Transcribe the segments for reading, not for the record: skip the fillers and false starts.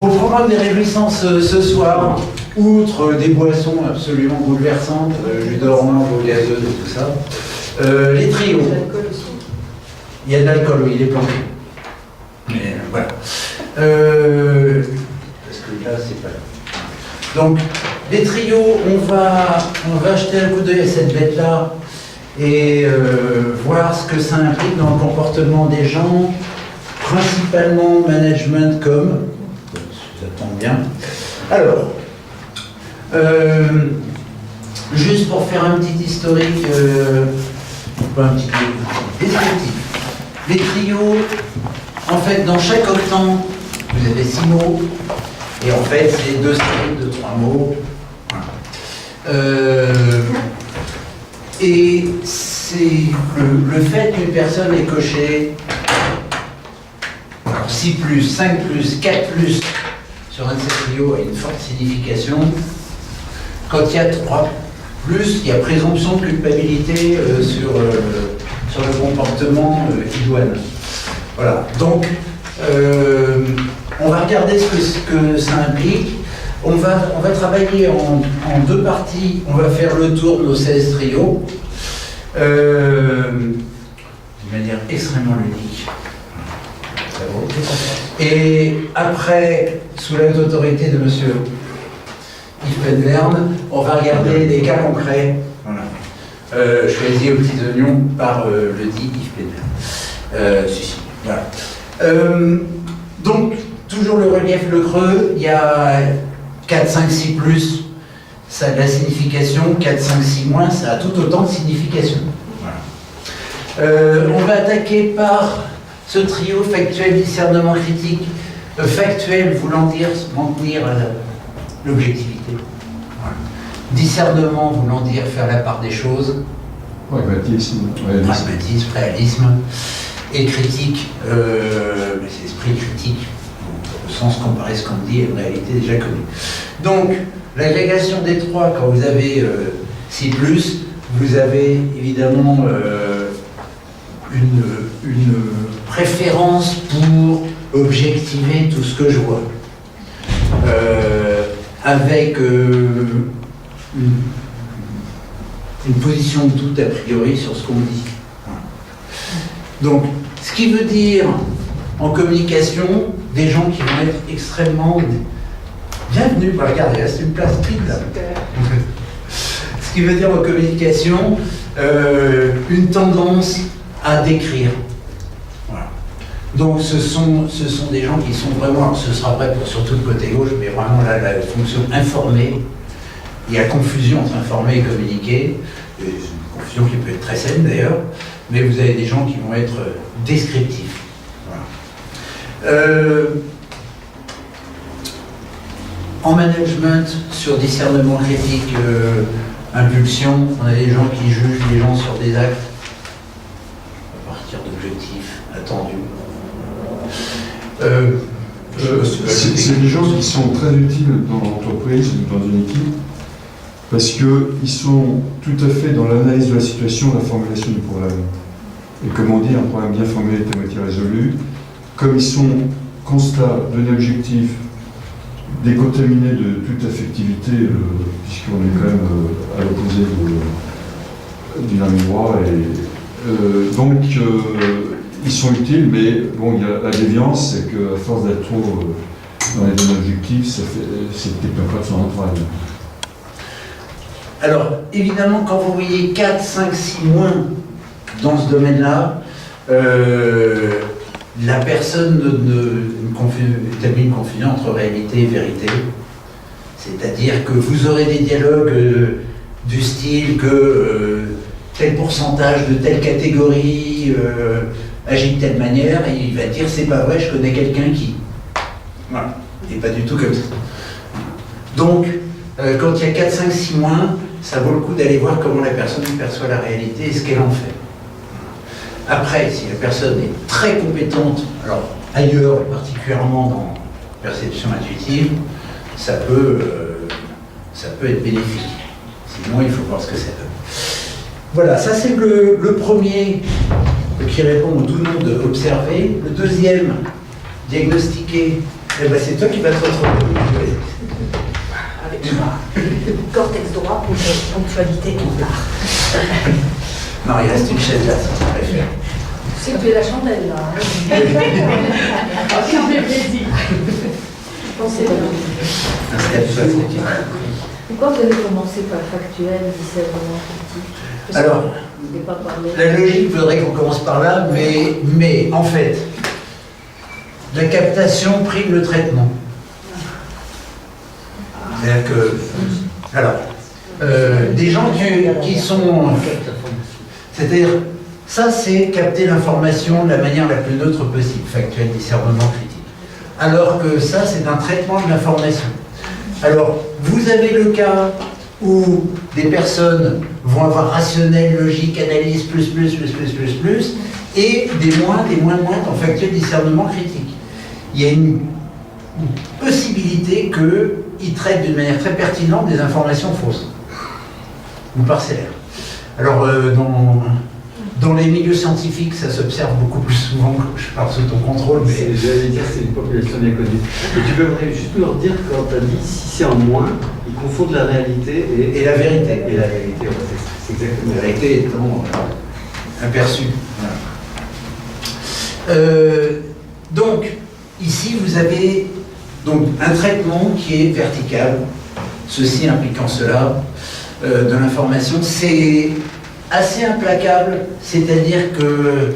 Au programme des réjouissances ce soir, outre des boissons absolument bouleversantes, jus d'orange, eau gazeuse et tout ça, les trios. Il y a de l'alcool, oui, il est planté. Mais voilà. Parce que là, c'est pas là. Donc, les trios, on va jeter un coup d'œil à cette bête-là et voir ce que ça implique dans le comportement des gens, principalement management com. Ça tombe bien. Alors, juste pour faire un petit historique, pas un petit descriptif. Les trios, en fait, dans chaque octant, vous avez 6 mots, et en fait, c'est 2 séries de 3 mots. Voilà. Et c'est le fait qu'une personne ait coché 6+, 5+, 4+, sur un de ces trios a une forte signification. Quand il y a 3+, il y a présomption de culpabilité sur le comportement idoine. Voilà. Donc, on va regarder ce que ça implique. On va travailler en 2 parties. On va faire le tour de nos 16 trios d'une manière extrêmement ludique. Et après, sous l'autorité de monsieur Yves Penverne, on va regarder des cas concrets, voilà. Choisis aux petits oignons par le dit Yves Penverne. Voilà. Donc, toujours le relief, le creux, il y a 4, 5, 6+, ça a de la signification, 4, 5, 6-, ça a tout autant de signification. Voilà. On va attaquer par ce trio factuel, discernement critique, factuel voulant dire maintenir l'objectivité, voilà. Discernement voulant dire faire la part des choses, pragmatisme, réalisme, et critique, c'est esprit critique, au sens comparé ce qu'on dit et une réalité déjà connue. Donc, l'agrégation des 3, quand vous avez 6+, vous avez évidemment une préférence pour objectiver tout ce que je vois, avec une position de doute a priori sur ce qu'on dit. Donc, ce qui veut dire en communication, des gens qui vont être extrêmement bienvenus. Regardez, là c'est une place vide là. Ce qui veut dire en communication, une tendance à décrire. Voilà. Donc ce sont des gens qui sont vraiment, alors ce sera vrai pour surtout le côté gauche, mais vraiment là, la fonction informée. Il y a confusion entre informer et communiquer, une confusion qui peut être très saine d'ailleurs, mais vous avez des gens qui vont être descriptifs. Voilà. En management, sur discernement critique, impulsion, on a des gens qui jugent les gens sur des actes à partir d'objectifs attendus. C'est des gens qui sont très utiles dans l'entreprise ou dans une équipe parce qu'ils sont tout à fait dans l'analyse de la situation, la formulation du problème. Et comme on dit, un problème bien formulé est à moitié résolu. Comme ils sont constats d'un objectif décontaminés de toute affectivité, puisqu'on est quand même à l'opposé du même droit. Donc, ils sont utiles, mais bon, il y a la déviance, c'est qu'à force d'être trop dans les mêmes objectifs, c'est technocrate sans travail. Alors, évidemment, quand vous voyez 4, 5, 6- dans ce domaine-là, la personne établit une confusion entre réalité et vérité. C'est-à-dire que vous aurez des dialogues du style que tel pourcentage de telle catégorie agit de telle manière, et il va dire c'est pas vrai, je connais quelqu'un qui. Voilà. Et pas du tout comme ça. Donc, quand il y a 4, 5, 6-, ça vaut le coup d'aller voir comment la personne perçoit la réalité et ce qu'elle en fait. Après, si la personne est très compétente, alors ailleurs, particulièrement dans la perception intuitive, ça peut être bénéfique. Sinon, il faut voir ce que ça donne. Voilà, ça c'est le premier qui répond au doux nom de observer. Le deuxième, diagnostiquer, Eh ben, c'est toi qui vas te retrouver. Avec cortex droit pour ponctualité qui part. Non, il reste une chaise là, si tu préfères. Tu sais que tu es la chandelle là. Pourquoi vous avez commencé par factuel, discernement critique? Alors, la logique voudrait qu'on commence par là, mais en fait, la captation prime le traitement. C'est-à-dire que, alors, des gens qui sont, c'est-à-dire, ça c'est capter l'information de la manière la plus neutre possible, factuel, discernement critique. Alors que ça c'est un traitement de l'information. Alors, vous avez le cas où des personnes vont avoir rationnel, logique, analyse, plus, et des moins en factuel, discernement critique. Il y a une possibilité qu'ils traitent d'une manière très pertinente des informations fausses ou parcellaires. Alors, dans les milieux scientifiques, ça s'observe beaucoup plus souvent, je parle sous ton contrôle, mais... J'allais dire c'est une population bien connue. Et tu peux juste leur dire, quand tu as dit si c'est en moins, ils confondent la réalité et la vérité. Et la réalité, ouais, c'est exactement la vérité étant aperçue. Voilà. Donc, ici, vous avez donc, un traitement qui est vertical, ceci impliquant cela, de l'information. C'est assez implacable, c'est-à-dire que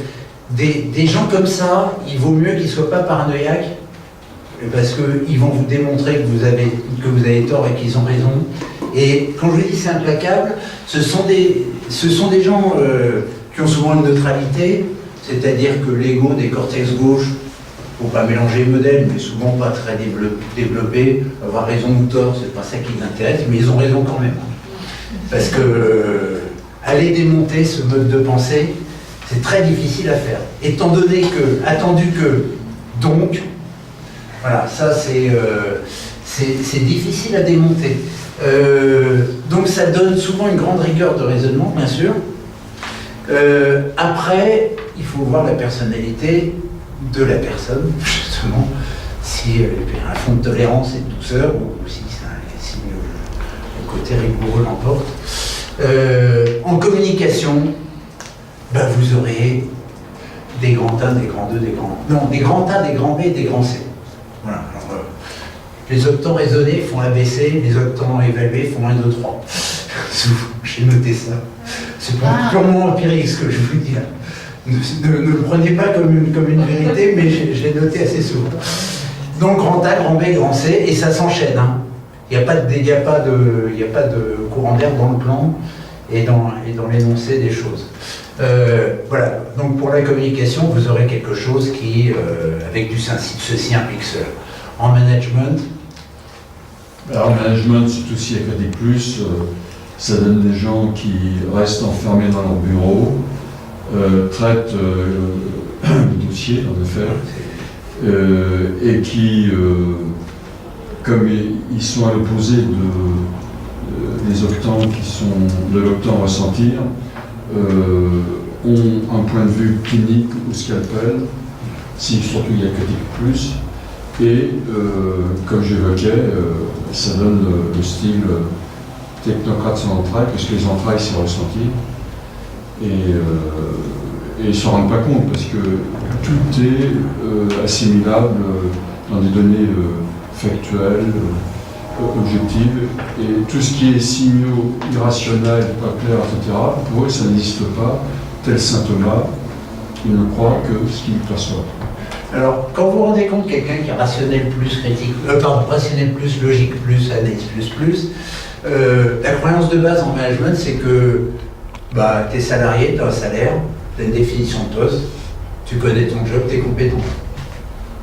des gens comme ça, il vaut mieux qu'ils ne soient pas paranoïaques, parce qu'ils vont vous démontrer que vous avez tort et qu'ils ont raison. Et quand je vous dis c'est implacable, ce sont des gens qui ont souvent une neutralité, c'est-à-dire que l'ego des cortex gauche, il ne faut pas mélanger les modèles, mais souvent pas très développé, avoir raison ou tort, c'est pas ça qui les intéresse, mais ils ont raison quand même. Parce que aller démonter ce mode de pensée, c'est très difficile à faire. Étant donné que, attendu que, donc, voilà, ça c'est difficile à démonter. Donc ça donne souvent une grande rigueur de raisonnement, bien sûr. Après, il faut voir la personnalité de la personne, justement, si elle a un fond de tolérance et de douceur, ou si le côté rigoureux l'emporte. En communication, ben vous aurez des grands A, des grands 2, des grands... Non, des grands A, des grands B et des grands C. Voilà. Alors, les octants raisonnés font ABC, les octants évalués font 1, 2, 3. J'ai noté ça. C'est purement empirique ce que je vous dis là. Ne le prenez pas comme une vérité, mais j'ai noté assez souvent. Donc grand A, grand B, grand C, et ça s'enchaîne. Hein. Il n'y a pas de courant d'air dans le plan et dans l'énoncé des choses. Voilà, donc pour la communication, vous aurez quelque chose qui, avec du ceci implique cela. En management. Alors, management, c'est aussi académique plus. Ça donne des gens qui restent enfermés dans leur bureau, traitent le dossier, en effet, et qui, comme ils sont à l'opposé des octants qui sont de l'octant ressentir, ont un point de vue clinique ou scalpel, si surtout il y a que plus, et comme j'évoquais, ça donne le style technocrate sans entrailles, parce que les entrailles c'est ressenti, et ils ne s'en rendent pas compte, parce que tout est assimilable dans des données factuelles, objectives, et tout ce qui est signaux irrationnels, pas clairs, etc., pour eux ça n'existe pas, tel saint Thomas, ils ne croient que ce qu'ils perçoivent. Alors, quand vous vous rendez compte quelqu'un qui est rationnel plus critique, rationnel plus, logique plus, analyse plus, la croyance de base en management, c'est que tu es salarié, tu as un salaire, tu as une définition de poste, tu connais ton job, tu es compétent.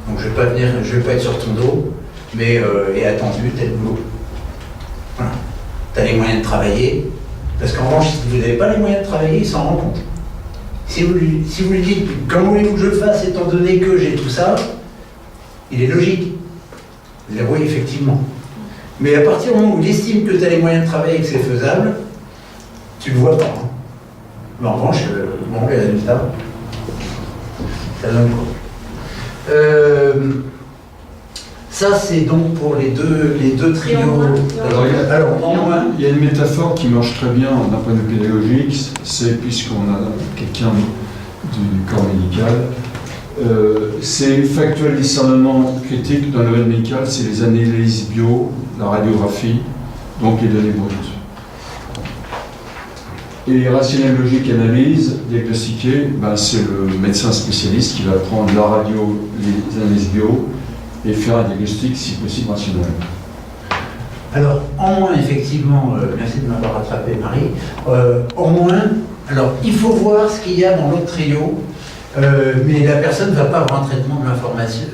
Donc je vais pas être sur ton dos, mais et attendu, tel boulot. Voilà. Tu as les moyens de travailler, parce qu'en revanche, si vous n'avez pas les moyens de travailler, il s'en rend compte. Si vous lui dites comment voulez-vous que je le fasse étant donné que j'ai tout ça, il est logique. Vous allez dire oui, effectivement. Mais à partir du moment où il estime que tu as les moyens de travailler et que c'est faisable, tu ne le vois pas. Hein. Mais en revanche, les résultats, ça donne quoi Ça, c'est donc pour les deux trios. Alors, en moins, il y a une métaphore qui marche très bien d'un point de vue pédagogique, c'est puisqu'on a quelqu'un du corps médical, c'est factuel discernement critique dans le domaine médical, c'est les analyses bio, la radiographie, donc les données brutes. Et rationnel logique analyse, diagnostiquer, c'est le médecin spécialiste qui va prendre la radio, les analyses bio, et faire un diagnostic, si possible, rationnel. Alors, en moins, effectivement, merci de m'avoir rattrapé, Marie. En moins, alors, il faut voir ce qu'il y a dans l'autre trio, mais la personne ne va pas avoir un traitement de l'information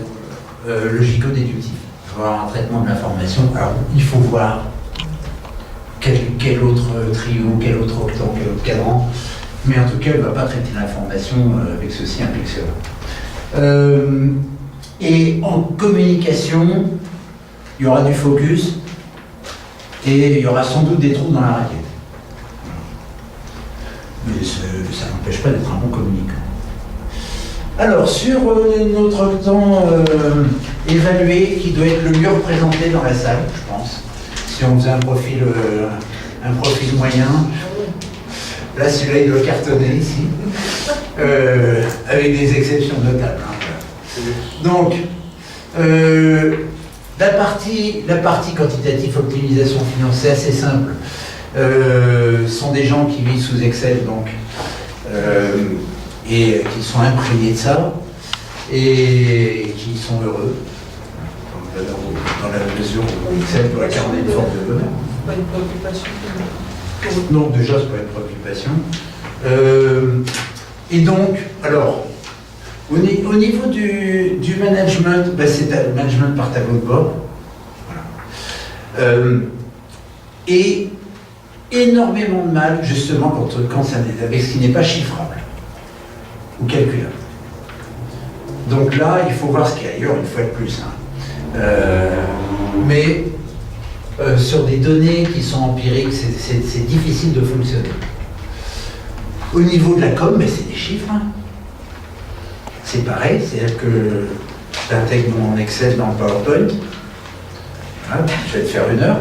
logico-déductif. Il va avoir un traitement de l'information. Alors, il faut voir quel autre trio, quel autre octant, quel autre cadran, mais en tout cas, elle ne va pas traiter l'information avec ceci implique cela. Et en communication, il y aura du focus et il y aura sans doute des trous dans la raquette. Mais ça n'empêche pas d'être un bon communicant. Alors, sur notre temps évalué, qui doit être le mieux représenté dans la salle, je pense, si on faisait un profil moyen, là celui-là il doit cartonner ici, avec des exceptions notables. Donc, la partie quantitative optimisation finance, c'est assez simple. Sont des gens qui vivent sous Excel, donc, et qui sont imprégnés de ça, et qui sont heureux, dans la mesure où Excel doit incarner une forme de bonheur. Pas une préoccupation. Non, déjà, c'est pas une préoccupation. Et donc, alors, au niveau du management, c'est le management par tableau de bord. Voilà. Et énormément de mal, justement, quand ça n'est avec ce qui n'est pas chiffrable ou calculable. Donc là, il faut voir ce qu'il y a ailleurs, une fois de plus. Mais sur des données qui sont empiriques, c'est difficile de fonctionner. Au niveau de la com, c'est des chiffres. C'est pareil, c'est-à-dire que j'intègre mon Excel dans le PowerPoint. Voilà, je vais te faire 1 heure.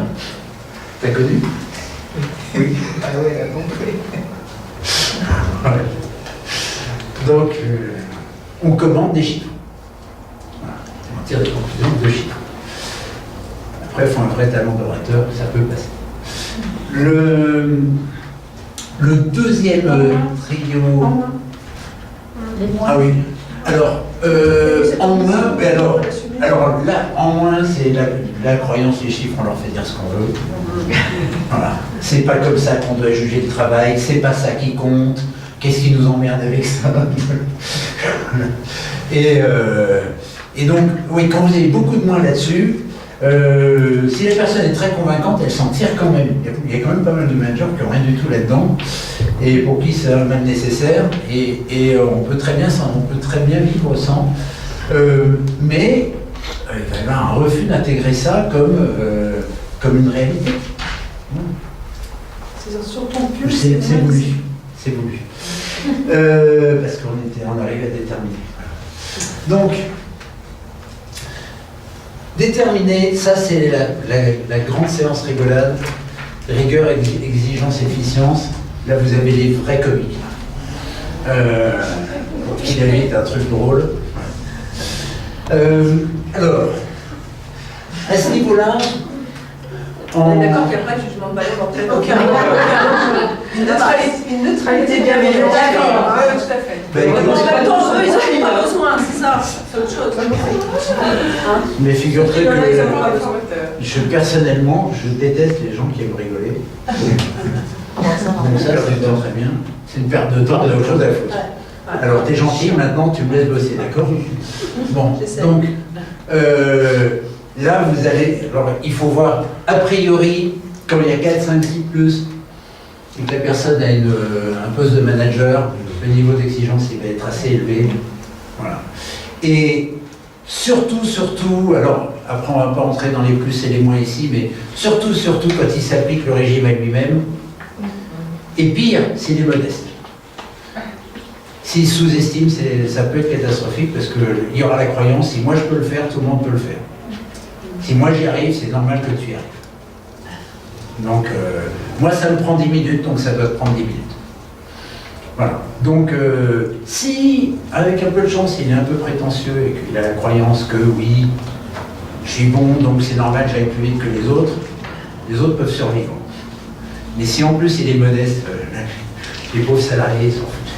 T'as connu? Oui. Ah oui, elle a compris. Ouais. Donc, on commande des chiffres. Voilà. On tire des conclusions de chiffres. Après, il faut un vrai talent d'orateur, ça peut passer. Le deuxième trio... Ah oui. Alors, en moins, alors là, en moins, c'est la croyance, les chiffres, on leur fait dire ce qu'on veut. Voilà. C'est pas comme ça qu'on doit juger le travail, c'est pas ça qui compte. Qu'est-ce qui nous emmerde avec ça? Et donc, oui, quand vous avez beaucoup de moins là-dessus, si la personne est très convaincante, elle s'en tire quand même. Il y a quand même pas mal de managers qui n'ont rien du tout là-dedans, et pour qui c'est même nécessaire, et on peut très bien vivre sans. Mais il va y avoir un refus d'intégrer ça comme une réalité. C'est sur ton pull. C'est voulu. C'est voulu. Parce qu'on arrive à déterminer. Voilà. Donc, déterminer, ça c'est la grande séance rigolade. Rigueur, exigence, efficience. Là, vous avez les vrais comiques. Qui la est un truc drôle. Alors, à ce niveau-là, On est d'accord qu'il n'y a pas de jugement de valeur en tête. Une neutralité bienveillante. Oui, tout à fait. En même temps, eux, ils n'ont pas besoin, c'est ça. C'est autre chose. Mais figure-toi que personnellement, je déteste les gens qui aiment rigoler. Donc ça, c'est très bien. C'est une perte de temps, t'as autre chose à foutre. Alors, t'es gentil, maintenant tu me laisses bosser, d'accord? Bon, donc, là, vous allez... Alors, il faut voir, a priori, quand il y a 4, 5, 6 plus, et que la personne a un poste de manager, le niveau d'exigence, il va être assez élevé. Voilà. Et surtout, alors, après, on ne va pas entrer dans les plus et les moins ici, mais surtout, quand il s'applique le régime à lui-même, et pire, s'il est modeste. S'il sous-estime, ça peut être catastrophique, parce qu'il y aura la croyance, si moi je peux le faire, tout le monde peut le faire. Si moi j'y arrive, c'est normal que tu y arrives. Donc, moi ça me prend 10 minutes, donc ça doit te prendre 10 minutes. Voilà. Donc, si, avec un peu de chance, il est un peu prétentieux et qu'il a la croyance que oui, je suis bon, donc c'est normal, j'aille plus vite que les autres peuvent survivre. Mais si en plus il est modeste, les pauvres salariés s'en foutent.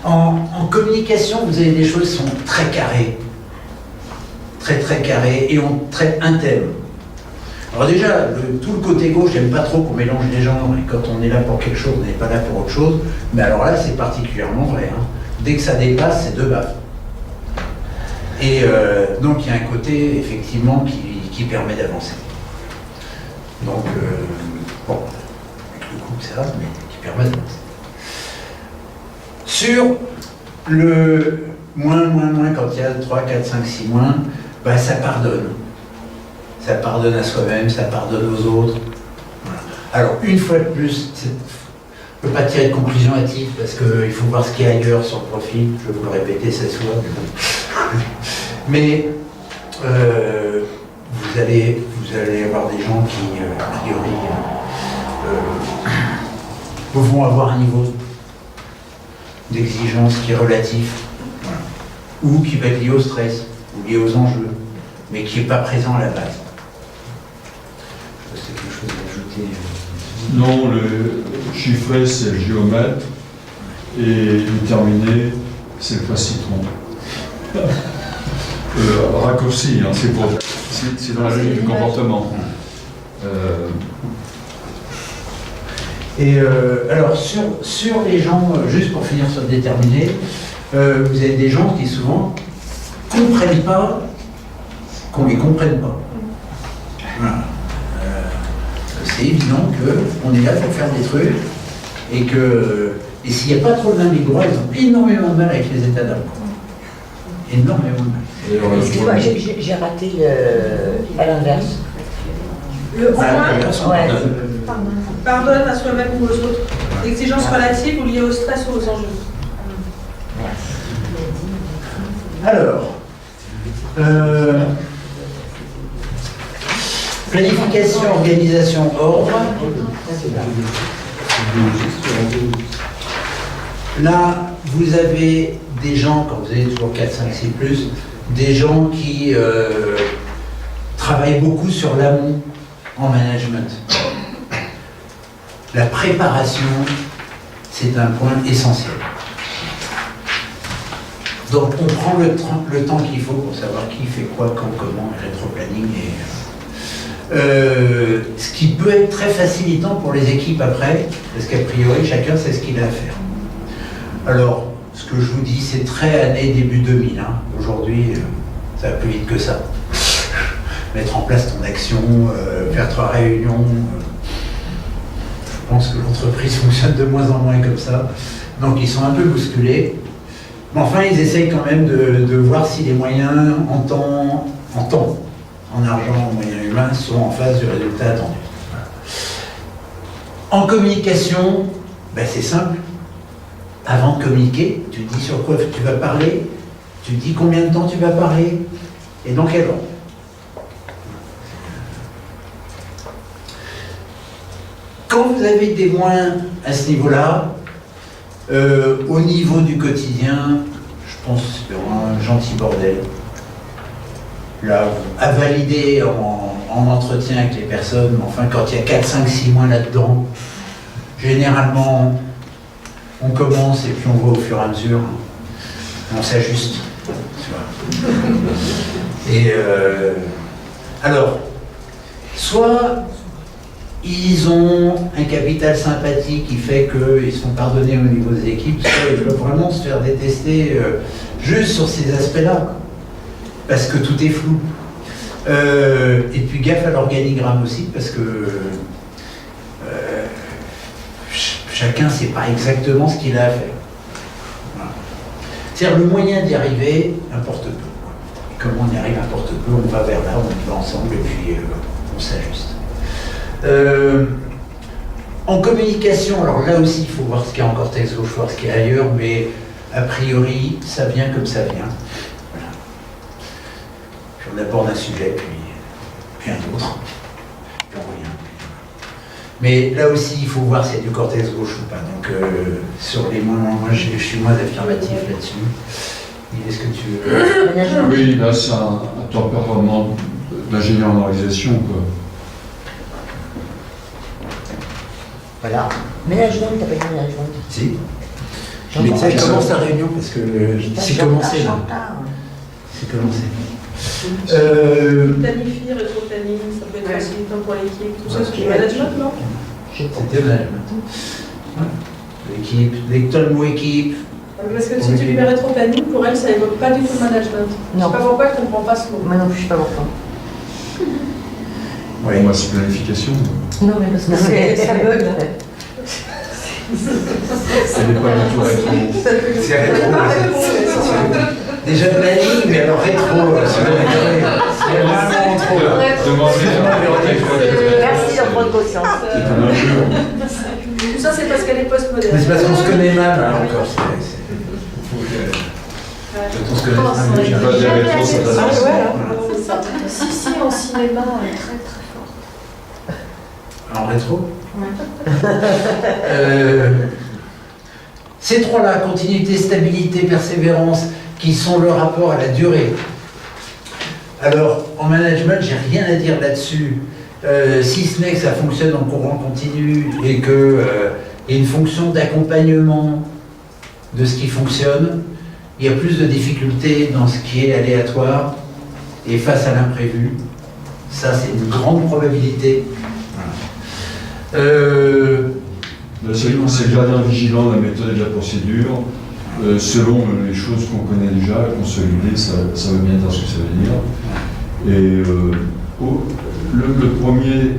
En communication, vous avez des choses qui sont très carrées, très carrées, et on traite un thème. Alors déjà, tout le côté gauche, j'aime pas trop qu'on mélange les genres, et quand on est là pour quelque chose, on n'est pas là pour autre chose, mais alors là, c'est particulièrement vrai. Hein. Dès que ça dépasse, c'est deux baffes. Et donc, il y a un côté, effectivement, qui permet d'avancer. Donc, bon, avec le coup, c'est rare, mais qui permet d'avancer. Sur le moins, quand il y a 3, 4, 5, 6 moins, bah, ça pardonne. Ça pardonne à soi-même, ça pardonne aux autres. Voilà. Alors, une fois de plus, on ne peut pas tirer de conclusion hâtive parce qu'il faut voir ce qu'il y a ailleurs sur le profil. Je vais vous le répéter 16 fois. Mais vous allez avoir des gens qui, a priori, vont avoir un niveau d'exigence qui est relatif, voilà, ou qui va être lié au stress, ou lié aux enjeux, mais qui n'est pas présent à la base. C'est quelque chose à ajouter. Non, le chiffré, c'est le géomètre, et déterminé, c'est le citron. Raccourci, hein, c'est dans la logique du comportement. Alors, sur les gens, juste pour finir sur le déterminé, vous avez des gens qui souvent ne comprennent pas qu'on ne les comprenne pas. Voilà. C'est évident qu'on est là pour faire des trucs et s'il n'y a pas trop de mains droits, ils ont énormément de mal avec les états d'âme. Énormément de mal. Excuse-moi, j'ai raté à l'inverse. Le point, Ouais. pardonne à soi-même ou aux autres. Exigence relative ou liée au stress ou aux enjeux. Alors, planification, organisation, ordre. Là, vous avez des gens, quand vous avez toujours 4, 5, 6 plus, des gens qui travaillent beaucoup sur l'amont en management. La préparation, c'est un point essentiel. Donc on prend le temps qu'il faut pour savoir qui fait quoi, quand, comment, rétro-planning. Ce qui peut être très facilitant pour les équipes après, parce qu'a priori chacun sait ce qu'il a à faire. Alors, ce que je vous dis, c'est très année début 2000. Hein. Aujourd'hui, ça va plus vite que ça. Mettre en place ton action, faire 3 réunions. Je pense que l'entreprise fonctionne de moins en moins comme ça. Donc ils sont un peu bousculés. Mais enfin, ils essayent quand même de voir si les moyens en temps, en argent, en moyens humains, sont en face du résultat attendu. En communication, ben c'est simple. Avant de communiquer, tu dis sur quoi tu vas parler, tu dis combien de temps tu vas parler, et dans quel ordre. Quand vous avez des moins à ce niveau-là, au niveau du quotidien, je pense que c'est un gentil bordel. Là, à valider en entretien avec les personnes, mais enfin, quand il y a 4, 5, 6 mois là-dedans, généralement, on commence et puis on voit au fur et à mesure, on s'ajuste. Et alors, soit ils ont un capital sympathie qui fait qu'ils se font pardonner au niveau des équipes, soit ils peuvent vraiment se faire détester juste sur ces aspects-là, parce que tout est flou. Et puis gaffe à l'organigramme aussi, parce que chacun ne sait pas exactement ce qu'il a à faire. Voilà. C'est-à-dire le moyen d'y arriver importe peu. Et comment on y arrive importe peu, on va vers là, on y va ensemble et puis on s'ajuste. En communication, alors là aussi, il faut voir ce qu'il y a en cortex gauche, voir ce qu'il y a ailleurs, mais a priori, ça vient comme ça vient. Puis on aborde un sujet, puis un autre, puis on revient. Mais là aussi, il faut voir s'il y a du cortex gauche ou pas. Donc, sur les moins, moi je suis moins affirmatif là-dessus. Est-ce que tu veux... Oui, là, c'est un tempérament d'ingénieur en organisation, quoi. Voilà. Management, t'as pas dit management. Si. Mais ça commence la réunion parce que c'est commencé là. C'est commencé. Planifie, rétro-planning, ça peut être facilitant pour l'équipe, tout ça, c'est du management, non? C'était management. L'équipe, le mot équipe. Parce que si tu lui mets rétro-planning, pour elle, ça évoque pas du tout le management. Je sais pas pourquoi elle ne comprend pas ce mot. Moi non plus, je sais pas pourquoi. Oui. Moi, c'est planification. Non, mais parce que ça bug. Ça n'est pas du tout rétro. C'est rétro. Déjà planning, mais alors rétro. C'est vraiment trop. Merci d'en prendre conscience. C'est un injure. Tout ça, c'est parce qu'elle est postmoderne. Mais c'est parce qu'on se connaît mal, hein, encore. Quand on se connaît mal, Je vais pas dire rétro, ça passe. Ah ouais, hein. Si, en cinéma, très très forte. en rétro. Ces trois-là, continuité, stabilité, persévérance, qui sont le rapport à la durée. Alors, en management, j'ai rien à dire là-dessus, si ce n'est que ça fonctionne en courant continu et qu'il y a une fonction d'accompagnement de ce qui fonctionne. Il y a plus de difficultés dans ce qui est aléatoire et face à l'imprévu. Ça, c'est une grande probabilité. C'est le gardien vigilant de la méthode et de la procédure. Selon les choses qu'on connaît déjà, consolider, ça veut bien dire ce que ça veut dire. Et le premier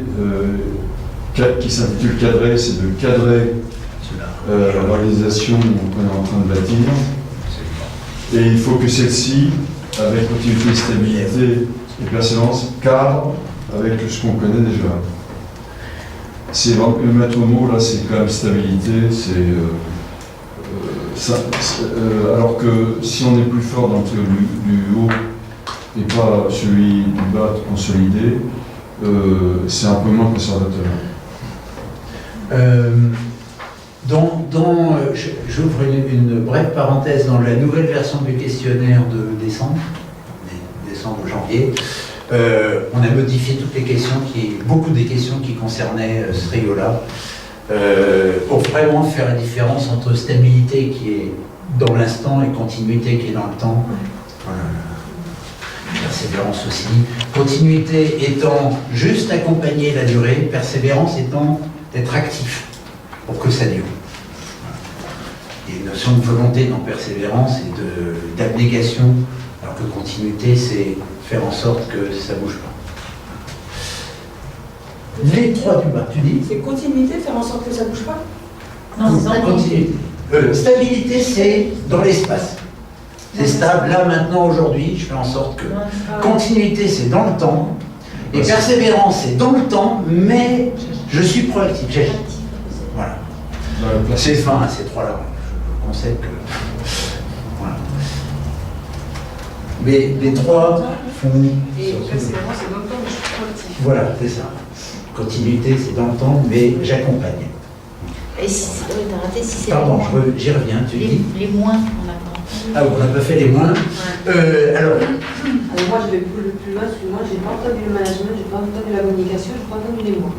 qui s'intitule cadrer, c'est de cadrer l'organisation qu'on est en train de bâtir. Et il faut que celle-ci, avec continuité, stabilité et persévérance, cadre avec ce qu'on connaît déjà. C'est le maître mot là, c'est quand même stabilité, alors que si on est plus fort dans le trio du haut et pas celui du bas consolidé, c'est un peu moins conservateur. J'ouvre une brève parenthèse dans la nouvelle version du questionnaire de décembre-janvier. On a modifié toutes les questions, beaucoup des questions qui concernaient ce trio-là, pour vraiment faire la différence entre stabilité qui est dans l'instant et continuité qui est dans le temps. Persévérance aussi. Continuité étant juste accompagner la durée, persévérance étant d'être actif pour que ça dure. Il y a une notion de volonté dans persévérance et d'abnégation, alors que continuité, c'est faire en sorte que ça ne bouge pas. Les trois du bas, tu dis? C'est continuité, faire en sorte que ça ne bouge pas? Non, c'est continuité. Stabilité, c'est dans l'espace. C'est stable, là, maintenant, aujourd'hui, je fais en sorte que... Continuité, c'est dans le temps. Et persévérance, c'est dans le temps, mais je suis proactif, j'agis. Voilà. C'est fin, ces trois-là. Je concède que... Voilà. Mais les trois font... Et persévérance, c'est dans le temps, mais je suis proactif. Voilà, c'est ça. Continuité, c'est dans le temps, mais j'accompagne. Et si t'as raté, si c'est Pardon, les moins. j'y reviens, tu dis. Les moins, on a pas. Ah, on n'a pas fait les moins. Alors, moi, je vais plus loin, parce que moi, j'ai pas entendu le management, j'ai pas entendu la communication, j'ai pas entendu les mots.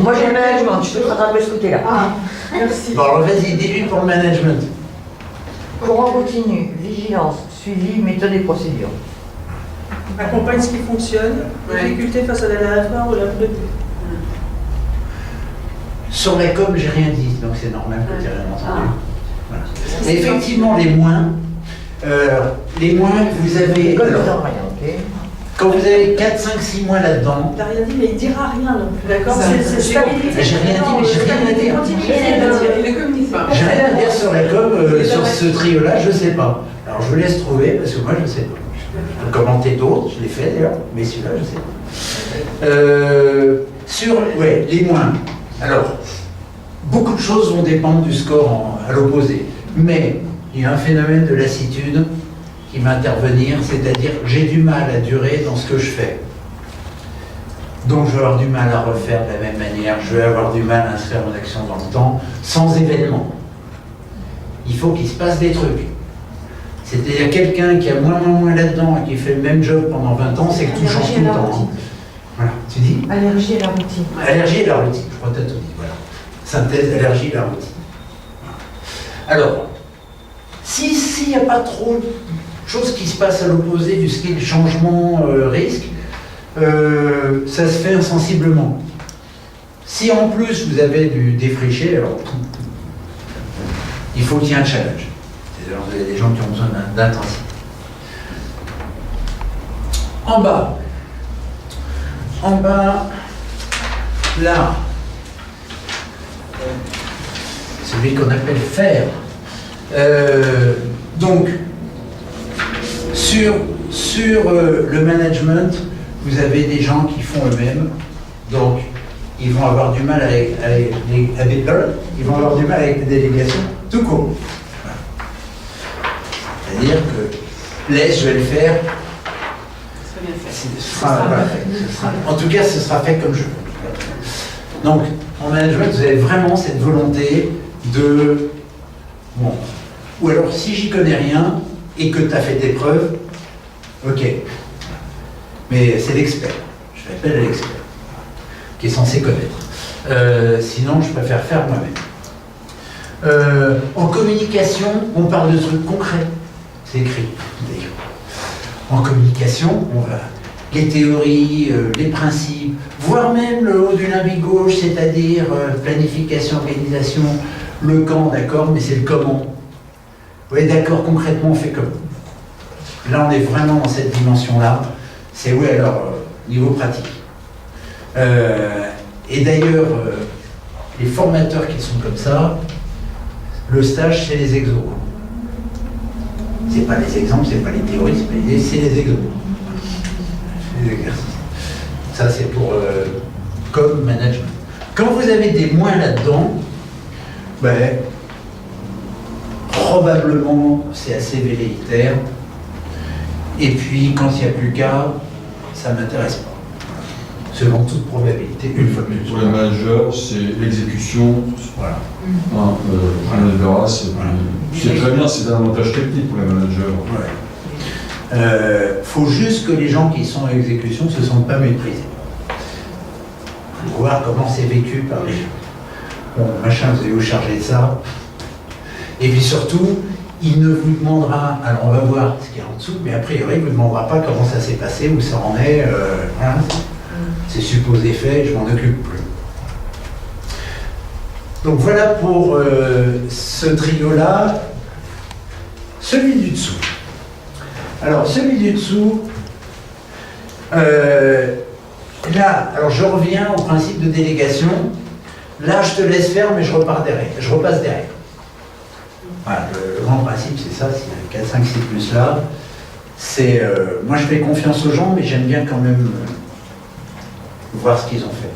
Moi, j'ai le management, je peux te rattraper ce côté-là. Ah, merci. bon, alors vas-y, dis-lui pour le management. Courant continu, vigilance, suivi, méthode et procédure. Accompagne ce qui fonctionne, difficulté face à l'aléatoire ou l'imprévu. Sur la com, j'ai rien dit, donc c'est normal que tu n'aies rien entendu. Voilà. Et effectivement, les moins, vous avez... Alors, quand vous avez 4, 5, 6 mois là-dedans... Il n'a rien dit, mais il ne dira rien non plus, d'accord? C'est stabilité. J'ai rien dit, mais j'ai rien à dire. Il ne communique pas. J'ai rien à dire sur la com, sur ce trio-là, je ne sais pas. Alors je vous laisse trouver, parce que moi je ne sais pas. Je peux commenter d'autres, je l'ai fait d'ailleurs, mais celui-là je ne sais pas. Sur les moins. Alors, beaucoup de choses vont dépendre du score à l'opposé. Mais il y a un phénomène de lassitude qui va intervenir, c'est-à-dire j'ai du mal à durer dans ce que je fais. Donc je vais avoir du mal à refaire de la même manière, je vais avoir du mal à inscrire mon action dans le temps, sans événement. Il faut qu'il se passe des trucs. C'est-à-dire quelqu'un qui a moins là-dedans et qui fait le même job pendant 20 ans, c'est que tout change tout le temps. Voilà, tu dis ? Allergie à la routine. Allergie et la routine, je crois que tu as tout dit, voilà. Synthèse, allergie et la routine. Alors, s'il n'y a pas trop de choses qui se passent à l'opposé du skill changement risque, ça se fait insensiblement. Si en plus vous avez du défriché, alors il faut qu'il y ait un challenge. C'est-à-dire vous avez des gens qui ont besoin d'intensité. En bas, là, celui qu'on appelle faire. Donc, sur le management, vous avez des gens qui font eux-mêmes, donc ils vont avoir du mal avec les délégations, tout court. Voilà. C'est-à-dire que laisse, je vais le faire. En tout cas, ce sera fait comme je veux. Donc, en management, vous avez vraiment cette volonté de... Bon. Ou alors, si j'y connais rien et que tu as fait tes preuves, ok. Mais c'est l'expert. Je m'appelle l'expert, qui est censé connaître. Sinon, je préfère faire moi-même. En communication, on parle de trucs concrets. C'est écrit, d'ailleurs. En communication, on va les théories, les principes, voire même le haut du limbique gauche, c'est-à-dire planification, organisation, le quand, d'accord, mais c'est le comment. Vous voyez, d'accord, concrètement, on fait comment. Là, on est vraiment dans cette dimension-là. C'est oui, alors, niveau pratique. Et d'ailleurs, les formateurs qui sont comme ça, le stage, c'est les exos. C'est pas les exemples, c'est pas les théories, c'est les exos. Les exercices. Ça, c'est pour comme management. Quand vous avez des moins là-dedans, ben, probablement c'est assez velléitaire. Et puis, quand il n'y a plus qu'à, ça ne m'intéresse pas. Selon toute probabilité, une fois de plus. Pour les managers, c'est l'exécution. Voilà. On le verra, c'est très bien, c'est un avantage technique pour les managers. Ouais. Faut juste que les gens qui sont à l'exécution ne se sentent pas méprisés. Il faut voir comment c'est vécu par les gens. Bon, machin, vous allez vous charger de ça. Et puis surtout, il ne vous demandera, alors on va voir ce qu'il y a en dessous, mais a priori, il ne vous demandera pas comment ça s'est passé, où ça en est. Hein, c'est supposé fait, je m'en occupe plus. Donc voilà pour ce trio-là. Celui du dessous. Alors, celui du dessous, là, alors je reviens au principe de délégation. Là, je te laisse faire, mais je repars derrière. Je repasse derrière. Voilà, le grand principe, c'est ça, c'est 4, 5, 6 plus là. C'est, moi, je fais confiance aux gens, mais j'aime bien quand même voir ce qu'ils ont fait.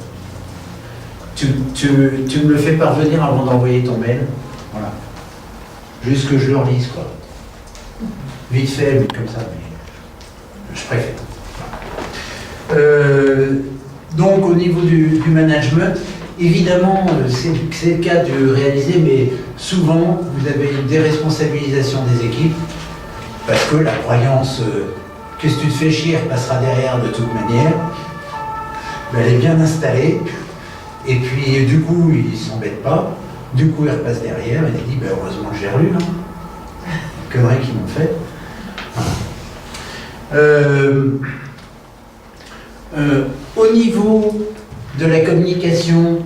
Tu me le fais parvenir avant d'envoyer ton mail. Voilà. Juste que je le relise, quoi. Vite fait, mais comme ça, mais je préfère. Donc, au niveau du management, évidemment, c'est le cas de réaliser, mais souvent, vous avez une déresponsabilisation des équipes, parce que la croyance que si tu te fais chier, elle passera derrière de toute manière, ben, elle est bien installée, et puis du coup, ils ne s'embêtent pas, du coup, ils repassent derrière, et ils disent, ben, heureusement que j'ai relu, hein. Conneries qu'ils m'ont fait. Au niveau de la communication,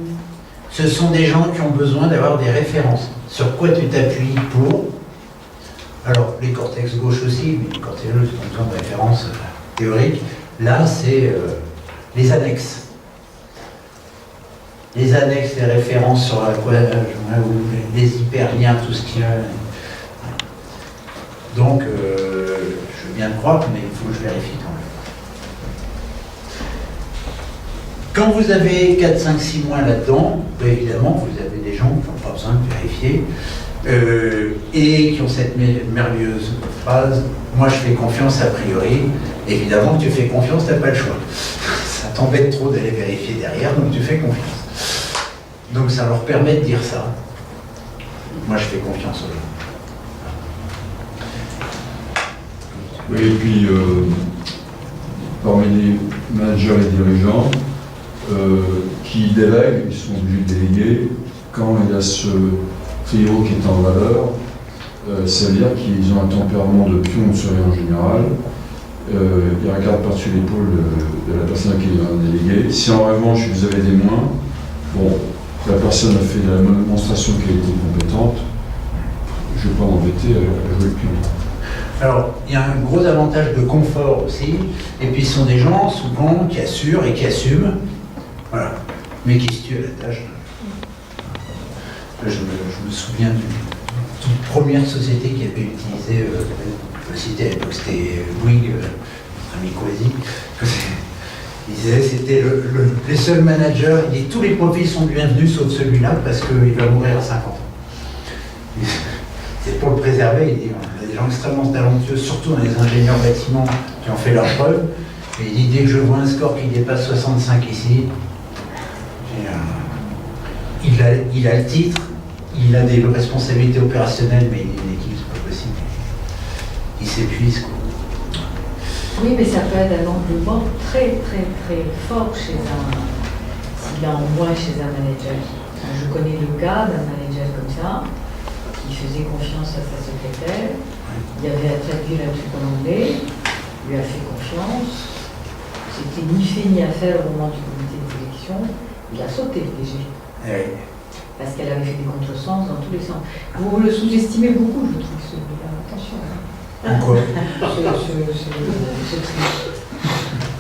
ce sont des gens qui ont besoin d'avoir des références. Sur quoi tu t'appuies pour... Alors, les cortex gauche aussi, mais les cortex gauche ont besoin de références théoriques. Là, c'est les annexes. Les annexes, les références sur les hyperliens, tout ce qui... Donc, je veux bien le croire, mais il faut que je vérifie quand même. Quand vous avez 4, 5, 6 mois là-dedans, ben évidemment, vous avez des gens qui n'ont pas besoin de vérifier. et qui ont cette merveilleuse phrase « Moi je fais confiance a priori ». Évidemment que tu fais confiance, tu n'as pas le choix. Ça t'embête trop d'aller vérifier derrière, donc tu fais confiance. Donc ça leur permet de dire ça. Moi je fais confiance aux gens. Oui, et puis parmi les managers et dirigeants qui délèguent, ils sont obligés de déléguer. Quand il y a ce trio qui est en valeur, ça veut dire qu'ils ont un tempérament de pion sur en général. Ils regardent par-dessus l'épaule de la personne qui est déléguée. Si en revanche vous avez des moins, bon, la personne a fait de la démonstration qu'elle était compétente, je ne vais pas m'embêter à jouer le public. Alors, il y a un gros avantage de confort aussi, et puis ce sont des gens souvent qui assurent et qui assument, voilà, mais qui se tuent à la tâche. Je me souviens d'une toute première société qui avait utilisé, je le citais à l'époque, c'était Bouygues, notre ami Coisi. Il disait c'était les seuls managers, il dit tous les profils sont bienvenus sauf celui-là parce qu'il va mourir à 50 ans. C'est pour le préserver, il dit on a des gens extrêmement talentueux, surtout dans les ingénieurs bâtiments qui ont fait leur preuve. Et il dit dès que je vois un score qui dépasse 65 ici, il a le titre, il a des responsabilités opérationnelles, mais il est une équipe, c'est pas possible. Il s'épuise, quoi. Oui, mais ça peut être un engouement très fort chez s'il y a en moins chez un manager. Je connais le cas d'un manager comme ça, qui faisait confiance à sa secrétaire, il avait traduit un truc en anglais, lui a fait confiance, c'était ni fait ni à faire au moment du comité de sélection, il a sauté léger. Oui. Parce qu'elle avait fait des contresens dans tous les sens. Vous le sous-estimez beaucoup, je trouve, celui-là. Attention. Encore.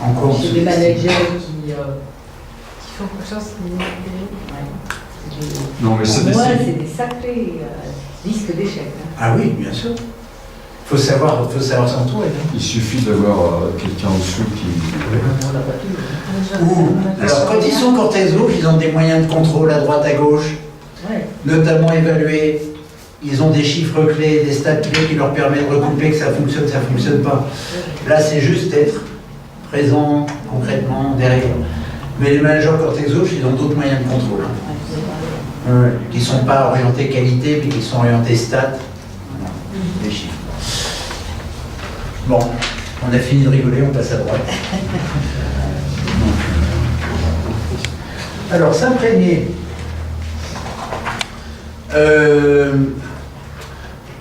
Encore. Chez des managers qui font confiance. Non, mais c'est des sacrés risques d'échec. Ah oui, bien sûr. Il faut savoir s'entourer. Il suffit d'avoir quelqu'un en dessous qui... On l'a pas toujours. Alors, quand ils sont cortésos, ils ont des moyens de contrôle à droite, à gauche, notamment évalués. Ils ont des chiffres clés, des stats clés qui leur permettent de recouper que ça fonctionne pas. Là, c'est juste être présent concrètement derrière. Mais les managers cortésos, ils ont d'autres moyens de contrôle. Qui ne sont pas orientés qualité, mais qui sont orientés stats. Des chiffres. Bon, on a fini de rigoler, on passe à droite. Alors, s'imprégner.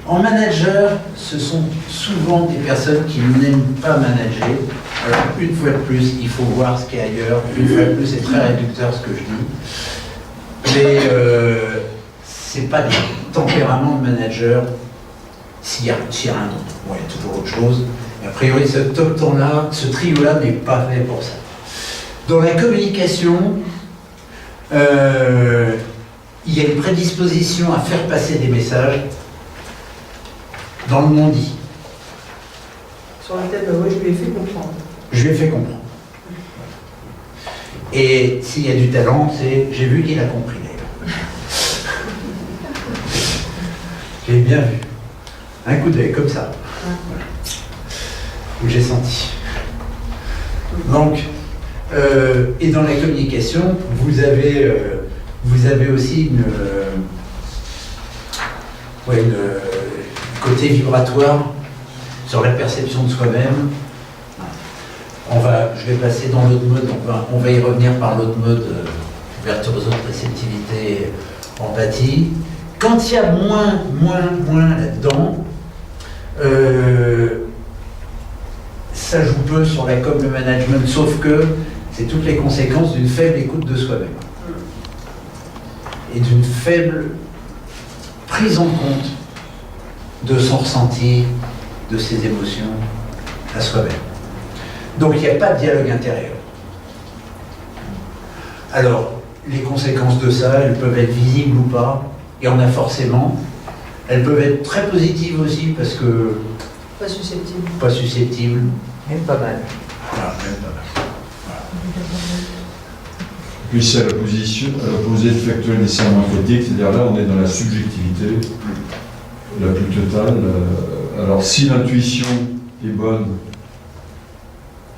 En manager, ce sont souvent des personnes qui n'aiment pas manager. Alors, une fois de plus, il faut voir ce qu'il y a ailleurs. Une fois de plus, c'est très réducteur ce que je dis. Mais c'est pas du tempérament de manager s'il y a rien d'autre. Bon, il y a toujours autre chose. Et a priori, ce top-temps-là, ce trio-là n'est pas fait pour ça. Dans la communication, il y a une prédisposition à faire passer des messages dans le non-dit. Sur le thème, oui, je lui ai fait comprendre. Je lui ai fait comprendre. Et s'il y a du talent, c'est j'ai vu qu'il a compris d'ailleurs. J'ai bien vu. Un coup d'œil comme ça. Voilà. J'ai senti. Donc, et dans la communication, vous avez aussi une côté vibratoire sur la perception de soi-même. Je vais passer dans l'autre mode, on va y revenir par l'autre mode, ouverture aux autres, réceptivité, empathie. Quand il y a moins là-dedans, ça joue peu sur la com, le management, sauf que c'est toutes les conséquences d'une faible écoute de soi-même et d'une faible prise en compte de son ressenti, de ses émotions à soi-même. Donc il n'y a pas de dialogue intérieur. Alors, les conséquences de ça, elles peuvent être visibles ou pas, et on a forcément. Elles peuvent être très positives aussi, parce que... Pas susceptible. Pas susceptible. Même pas mal. Voilà, même pas mal. Puis c'est à l'opposé du factuel nécessairement critique, c'est-à-dire là on est dans la subjectivité la plus totale. Alors si l'intuition est bonne,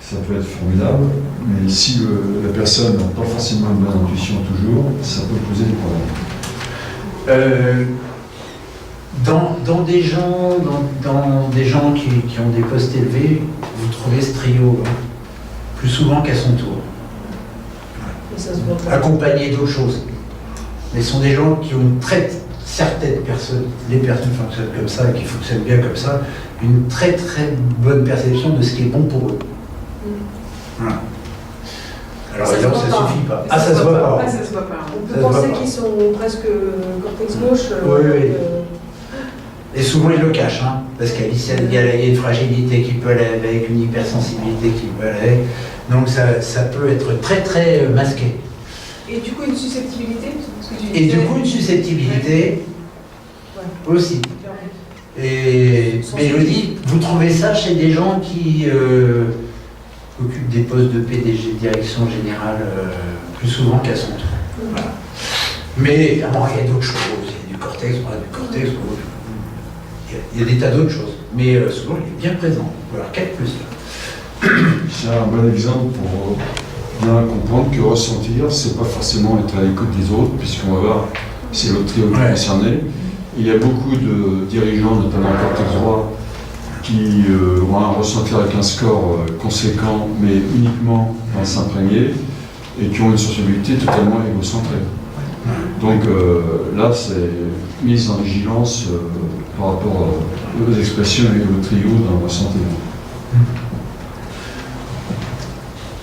ça peut être formidable, mais si la personne n'a pas forcément une bonne intuition toujours, ça peut poser des problèmes. Dans des gens qui ont des postes élevés, vous trouvez ce trio plus souvent qu'à son tour. Ça se voit pas. Accompagnés d'autres choses. Mais ce sont des gens qui ont certaines personnes, les personnes fonctionnent comme ça, qui fonctionnent bien comme ça, une très très bonne perception de ce qui est bon pour eux. Voilà. Alors Ça se évidemment, voit ça pas. suffit pas. Ah, ça se voit pas. Ouais, ça se voit pas. On Ça peut se voit penser pas. qu'ils sont presque cortex gauche. Oui. Et souvent ils le cachent, hein, parce qu'il y a une fragilité qui peut aller avec, une hypersensibilité qui peut aller avec. Donc ça peut être très très masqué. Et du coup, une susceptibilité parce que tu Et disais- du coup une susceptibilité aussi. Et Mélodie, vous trouvez ça chez des gens qui occupent des postes de PDG, direction générale, plus souvent qu'à son tour. Voilà. Mais évidemment, il y a d'autres choses. Il y a du cortex, il y a des tas d'autres choses. Mais souvent, il est bien présent. Voilà, 4 plus. C'est un bon exemple pour bien comprendre que ressentir, c'est pas forcément être à l'écoute des autres, puisqu'on va voir, c'est l'autre trio qui est concerné. Il y a beaucoup de dirigeants, notamment en cortex droit, qui ont un ressentir avec un score conséquent, mais uniquement dans s'imprégner, et qui ont une sensibilité totalement égocentrée. Donc là, c'est mise en vigilance par rapport aux expressions et au trio dans le ressentiment.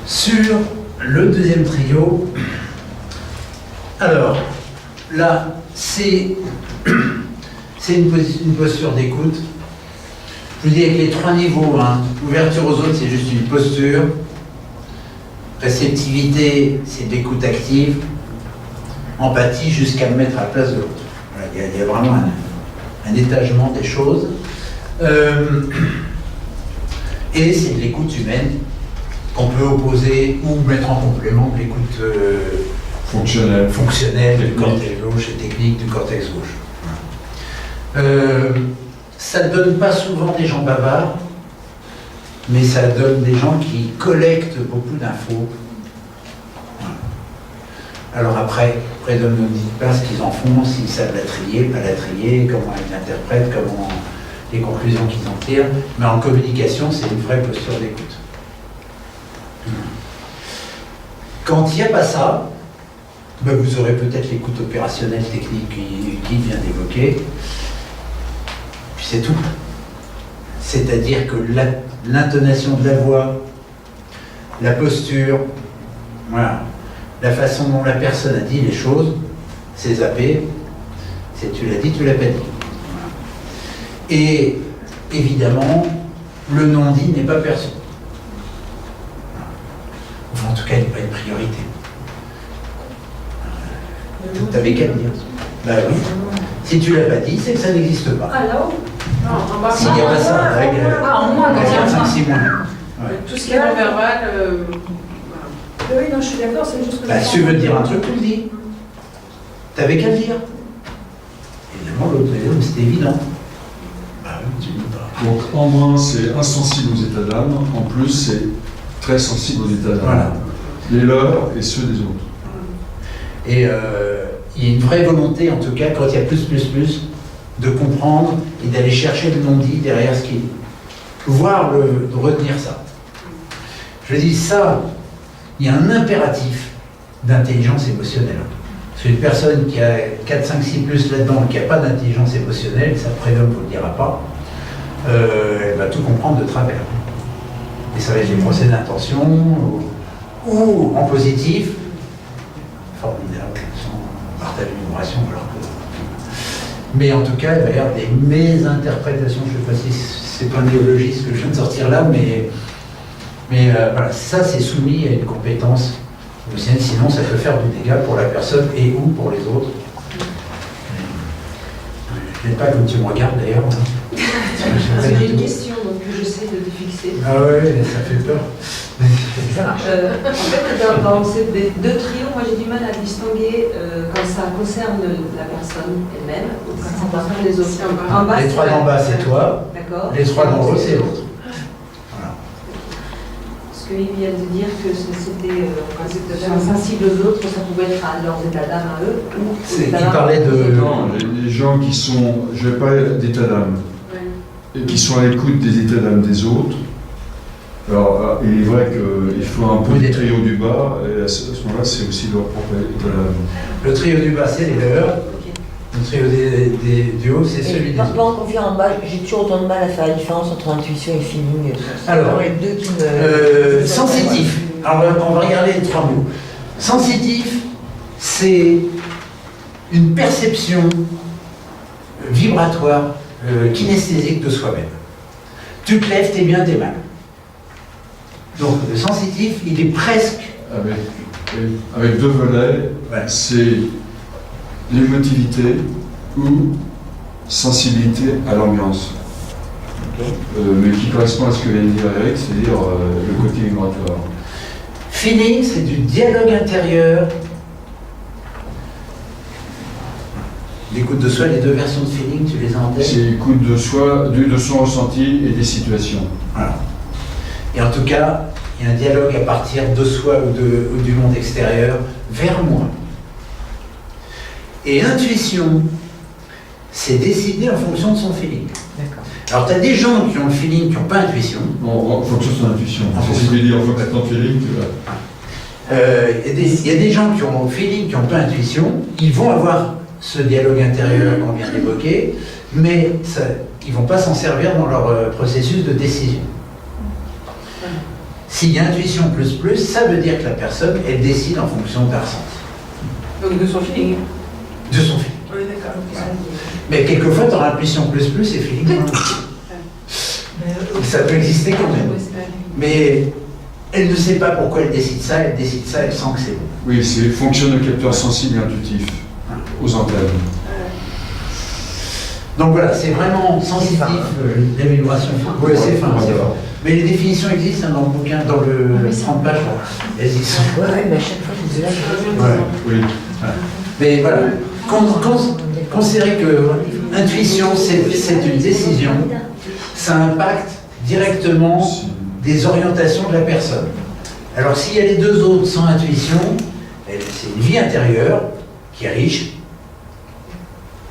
Sur le deuxième trio, alors là, c'est une posture d'écoute. Je vous dis avec les 3 niveaux, hein. Ouverture aux autres, c'est juste une posture. Réceptivité, c'est de l'écoute active. Empathie, jusqu'à me mettre à la place de l'autre. Voilà, il y a vraiment un étagement des choses. Et c'est de l'écoute humaine qu'on peut opposer ou mettre en complément de l'écoute fonctionnelle du cortex gauche et technique du cortex gauche. Ça ne donne pas souvent des gens bavards, mais ça donne des gens qui collectent beaucoup d'infos. Voilà. Alors après ne nous dites pas ce qu'ils en font, s'ils savent la trier, pas la trier, comment ils l'interprètent, comment les conclusions qu'ils en tirent, mais en communication, c'est une vraie posture d'écoute. Quand il n'y a pas ça, ben vous aurez peut-être l'écoute opérationnelle technique qui vient d'évoquer, puis c'est tout. C'est-à-dire que l'intonation de la voix, la posture, voilà, la façon dont la personne a dit les choses, c'est zappé, c'est tu l'as dit, tu l'as pas dit. Voilà. Et évidemment, le non-dit n'est pas perçu. Enfin, en tout cas, il n'est pas une priorité. T'avais qu'à le dire. Bah oui. Si tu l'as pas dit, c'est que ça n'existe pas. Ah là-haut? Non, en bas. S'il n'y a pas ça, avec En moins, quand il y a un 5-6 mois. Ouais. Tout ce qui est non verbal. Oui, non, je suis d'accord, c'est juste que. Bah, si tu veux dire un truc, tu le dis. T'avais qu'à le dire. Évidemment, l'autre, c'était évident. Bah oui, tu ne dis pas. Donc en moins, c'est insensible aux états d'âme, en plus, c'est très sensible aux états d'âme. Voilà. Les leurs et ceux des autres. Et il y a une vraie volonté, en tout cas, quand il y a plus, de comprendre et d'aller chercher le non-dit derrière ce qu'il dit. Voire de retenir ça. Je dis ça, il y a un impératif d'intelligence émotionnelle. Parce qu'une personne qui a 4, 5, 6 plus là-dedans et qui n'a pas d'intelligence émotionnelle, ça prénomme, on ne le dira pas, elle va tout comprendre de travers. Et ça va être des procès d'intention ou en positif, formidable, sans partage d'humoration, alors que. Mais en tout cas, il va y avoir des mésinterprétations. Je ne sais pas si c'est un néologisme que je viens de sortir là, mais voilà, ça c'est soumis à une compétence émotionnelle, sinon ça peut faire du dégât pour la personne et ou pour les autres. Je ne sais pas comme tu me regardes d'ailleurs. J'ai une question, donc j'essaie de te fixer. Ah ouais, ça fait peur. Ça marche. En fait, dans ces deux trios, moi j'ai du mal à distinguer quand ça concerne la personne elle-même ou quand ça concerne les autres. En bas, Les trois d'en bas, c'est toi. D'accord. Les trois d'en haut, c'est l'autre. Parce qu'il vient de dire que c'était sensible aux autres, ça pouvait être à leurs états d'âme à eux. Ou Il parlait de... Non, les gens qui sont, je vais parler d'état d'âme, et qui sont à l'écoute des états d'âme des autres. Alors, il est vrai qu'il faut un peu des trios du bas, et à ce moment-là, c'est aussi leur propre état d'âme. Le trio du bas, c'est les leurs. Le trio du haut, c'est celui des Par autres. contre, confiant en bas, j'ai toujours autant de mal à faire la différence entre intuition et feeling. Alors, les deux qui me... sensitif. Alors, on va regarder les trois mots. Sensitif, c'est une perception vibratoire, kinesthésique de soi-même. Tu te lèves, t'es bien, t'es mal. Donc, le sensitif, il est presque... Avec deux volets, Ouais. c'est l'émotivité ou sensibilité à l'ambiance. Mais qui correspond à ce que vient de dire Eric, c'est-à-dire le côté vibratoire. Feeling, c'est du dialogue intérieur. L'écoute de soi, les deux versions de feeling, tu les as en tête? C'est l'écoute de soi, de son ressenti et des situations. Voilà. Et en tout cas, il y a un dialogue à partir de soi ou du monde extérieur vers moi. Et intuition, c'est décider en fonction de son feeling. D'accord. Alors, tu as des gens qui ont le feeling, qui n'ont pas intuition. En fonction de son intuition. En C'est fonction. ce que je veux dire, en fonction de ton feeling, tu vois. Il y a des gens qui ont le feeling, qui n'ont pas intuition. Ils vont avoir ce dialogue intérieur qu'on vient d'évoquer, mais ils ne vont pas s'en servir dans leur processus de décision. S'il y a intuition plus, ça veut dire que la personne, elle décide en fonction d'un ressenti. Donc de son feeling. De son feeling. Oui, d'accord. Mais quelquefois, tu auras intuition plus et feeling moins. Ça peut exister quand même. Mais elle ne sait pas pourquoi elle décide ça, elle sent que c'est bon. Oui, c'est fonctionne le capteur sensible et intuitif aux antennes. Donc voilà, c'est vraiment sensitif, les vibrations. Oui, c'est fin, c'est fort. Mais les définitions existent dans le bouquin, dans le 30 pages, elles y sont. Ouais, mais à chaque fois, je disais là. Ouais. Oui. Mais voilà, considérez que intuition, c'est une décision, ça impacte directement des orientations de la personne. Alors s'il y a les deux autres sans intuition, c'est une vie intérieure qui est riche,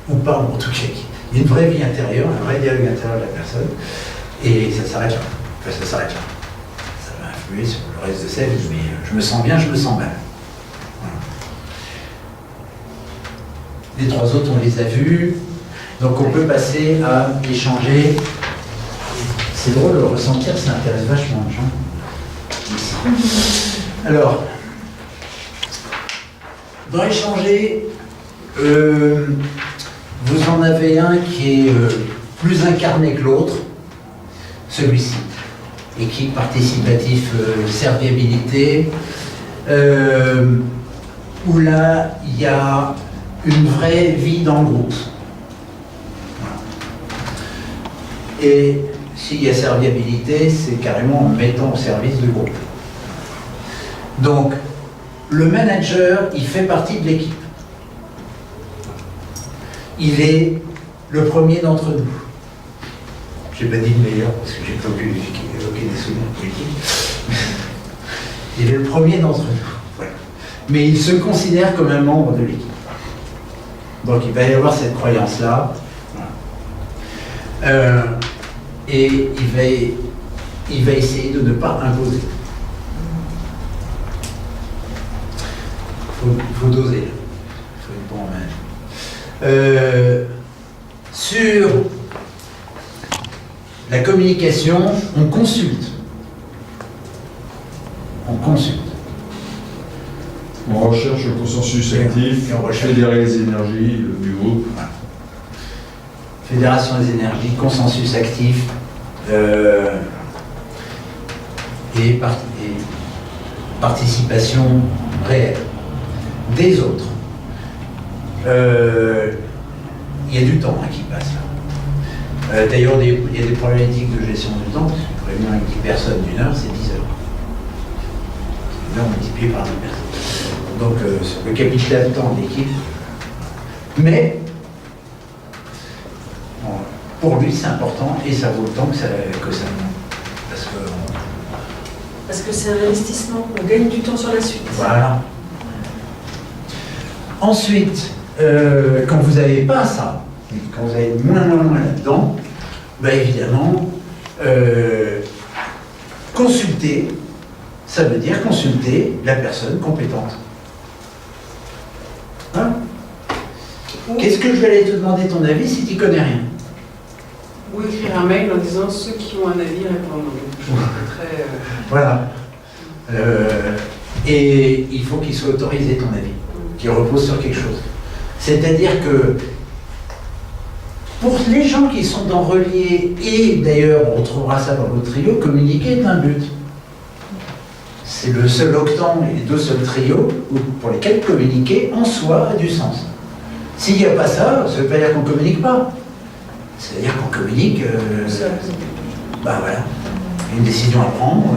ou pas en tout cas, il y a une vraie vie intérieure, un vrai dialogue intérieur de la personne, et ça s'arrête là. Enfin, ça s'arrête là. Ça va influer sur le reste de sa vie, mais je me sens bien, je me sens mal. Voilà. Les trois autres, on les a vus, donc on peut passer à échanger. C'est drôle, le ressentir, ça intéresse vachement les gens. Alors, dans échanger, vous en avez un qui est plus incarné que l'autre, celui-ci. Équipe participatif, serviabilité, où là, il y a une vraie vie dans le groupe. Voilà. Et s'il y a serviabilité, c'est carrément en mettant au service du groupe. Donc, le manager, il fait partie de l'équipe. Il est le premier d'entre nous. Je n'ai pas dit le meilleur parce que j'ai évoqué des souvenirs politiques. Il est le premier d'entre nous. Voilà. Mais il se considère comme un membre de l'équipe. Donc il va y avoir cette croyance-là. Voilà. Et il va essayer de ne pas imposer. Il faut doser. Il faut être bon en management. Sur la communication, on consulte. On consulte. On recherche le consensus actif, Et on recherche. fédérer les énergies du groupe. Voilà. Fédération des énergies, consensus actif et participation réelle des autres. Il y a du temps qui passe là. D'ailleurs, il y a des problématiques de gestion du temps, parce que prévenir avec 10 personnes d'1 heure, c'est 10 heures. bien multiplié par 10 personnes. Donc le capital temps d'équipe. Mais bon, pour lui c'est important et ça vaut le temps que ça monte. Parce que c'est un investissement, on gagne du temps sur la suite. Voilà. Ensuite, quand vous n'avez pas ça, quand vous avez moins là-dedans, bah évidemment, consulter, ça veut dire consulter la personne compétente. Hein? Qu'est-ce que je vais aller te demander ton avis si tu n'y connais rien? Ou écrire un mail en disant ceux qui ont un avis répondent. Très, Voilà. Et il faut qu'il soit autorisé ton avis, qu'il repose sur quelque chose. C'est-à-dire que pour les gens qui sont dans Relier, et d'ailleurs on retrouvera ça dans le trio, communiquer est un but. C'est le seul octant et les deux seuls trios pour lesquels communiquer en soi a du sens. S'il n'y a pas ça, ça ne veut pas dire qu'on ne communique pas. Ça veut dire qu'on communique. Bah voilà, une décision à prendre.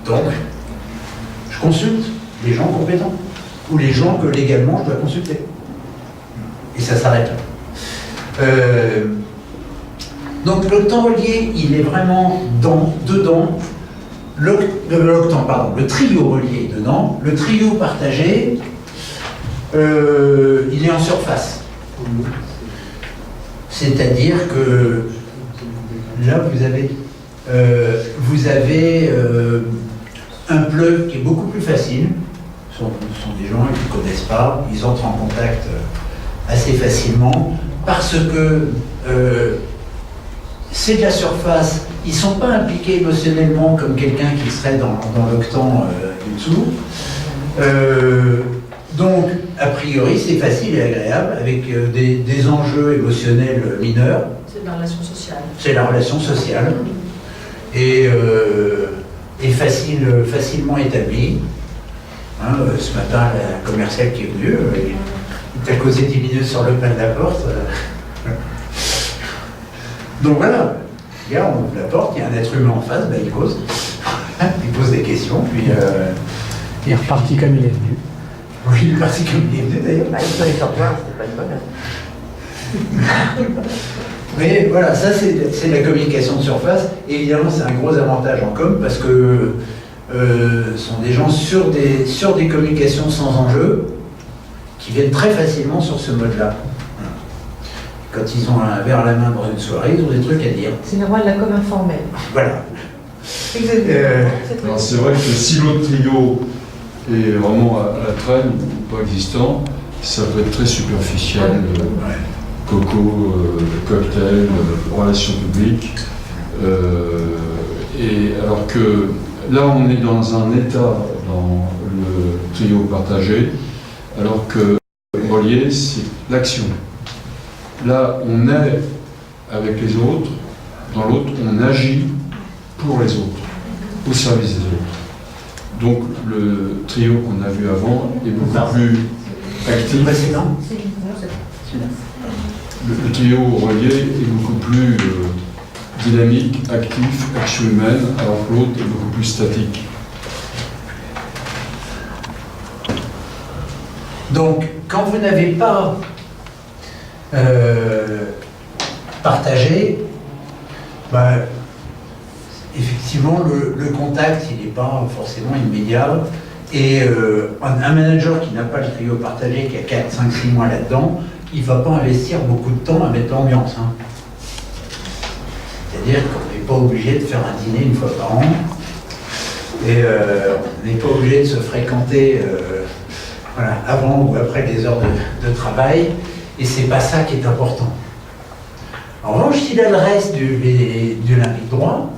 Donc, je consulte les gens compétents ou les gens que légalement je dois consulter. Et ça s'arrête là. Donc l'octant relié, il est vraiment dedans. Le trio relié est dedans. Le trio partagé, il est en surface. C'est-à-dire que là, vous avez un plug qui est beaucoup plus facile. Ce sont des gens qui ne connaissent pas, ils entrent en contact assez facilement parce que c'est de la surface, ils ne sont pas impliqués émotionnellement comme quelqu'un qui serait dans l'octant du dessous. Donc, a priori, c'est facile et agréable avec des enjeux émotionnels mineurs. C'est de la relation sociale. C'est la relation sociale et facilement établie. Hein, ce matin, la commerciale qui est venue, il t'a causé 10 minutes sur le pas de la porte. Donc voilà, regarde, on ouvre la porte, il y a un être humain en face, ben, il cause. Il pose des questions, puis... il est reparti comme il est venu. Oui, il est parti comme il est venu d'ailleurs. Bah, il connaît sur toi, c'était pas une bonne. Mais voilà, ça c'est la communication de surface. Et évidemment, c'est un gros avantage en com parce que ce sont des gens sur des communications sans enjeu qui viennent très facilement sur ce mode-là. Quand ils ont un verre à la main dans une soirée, ils ont des trucs à dire. C'est le roi de la com informelle. Voilà. Alors c'est vrai que si l'autre trio est vraiment à la traîne ou pas existant, ça peut être très superficiel. Coco, cocktail, relations publiques. Et alors que là, on est dans un état dans le trio partagé, alors que relié, c'est l'action. Là, on est avec les autres, dans l'autre, on agit pour les autres, au service des autres. Donc, le trio qu'on a vu avant est beaucoup plus actif. Précédent. Le trio relié est beaucoup plus dynamique, actif, action humaine, alors que l'autre est beaucoup plus statique. Donc, quand vous n'avez pas partagé, bah, effectivement, le contact, il n'est pas forcément immédiat. Et un manager qui n'a pas le trio partagé, qui a 4, 5, 6 mois là-dedans, il ne va pas investir beaucoup de temps à mettre l'ambiance. Hein. C'est-à-dire qu'on n'est pas obligé de faire un dîner une fois par an. Et on n'est pas obligé de se fréquenter voilà, avant ou après les heures de travail. Et c'est pas ça qui est important. En revanche, s'il a le reste du lundi droit,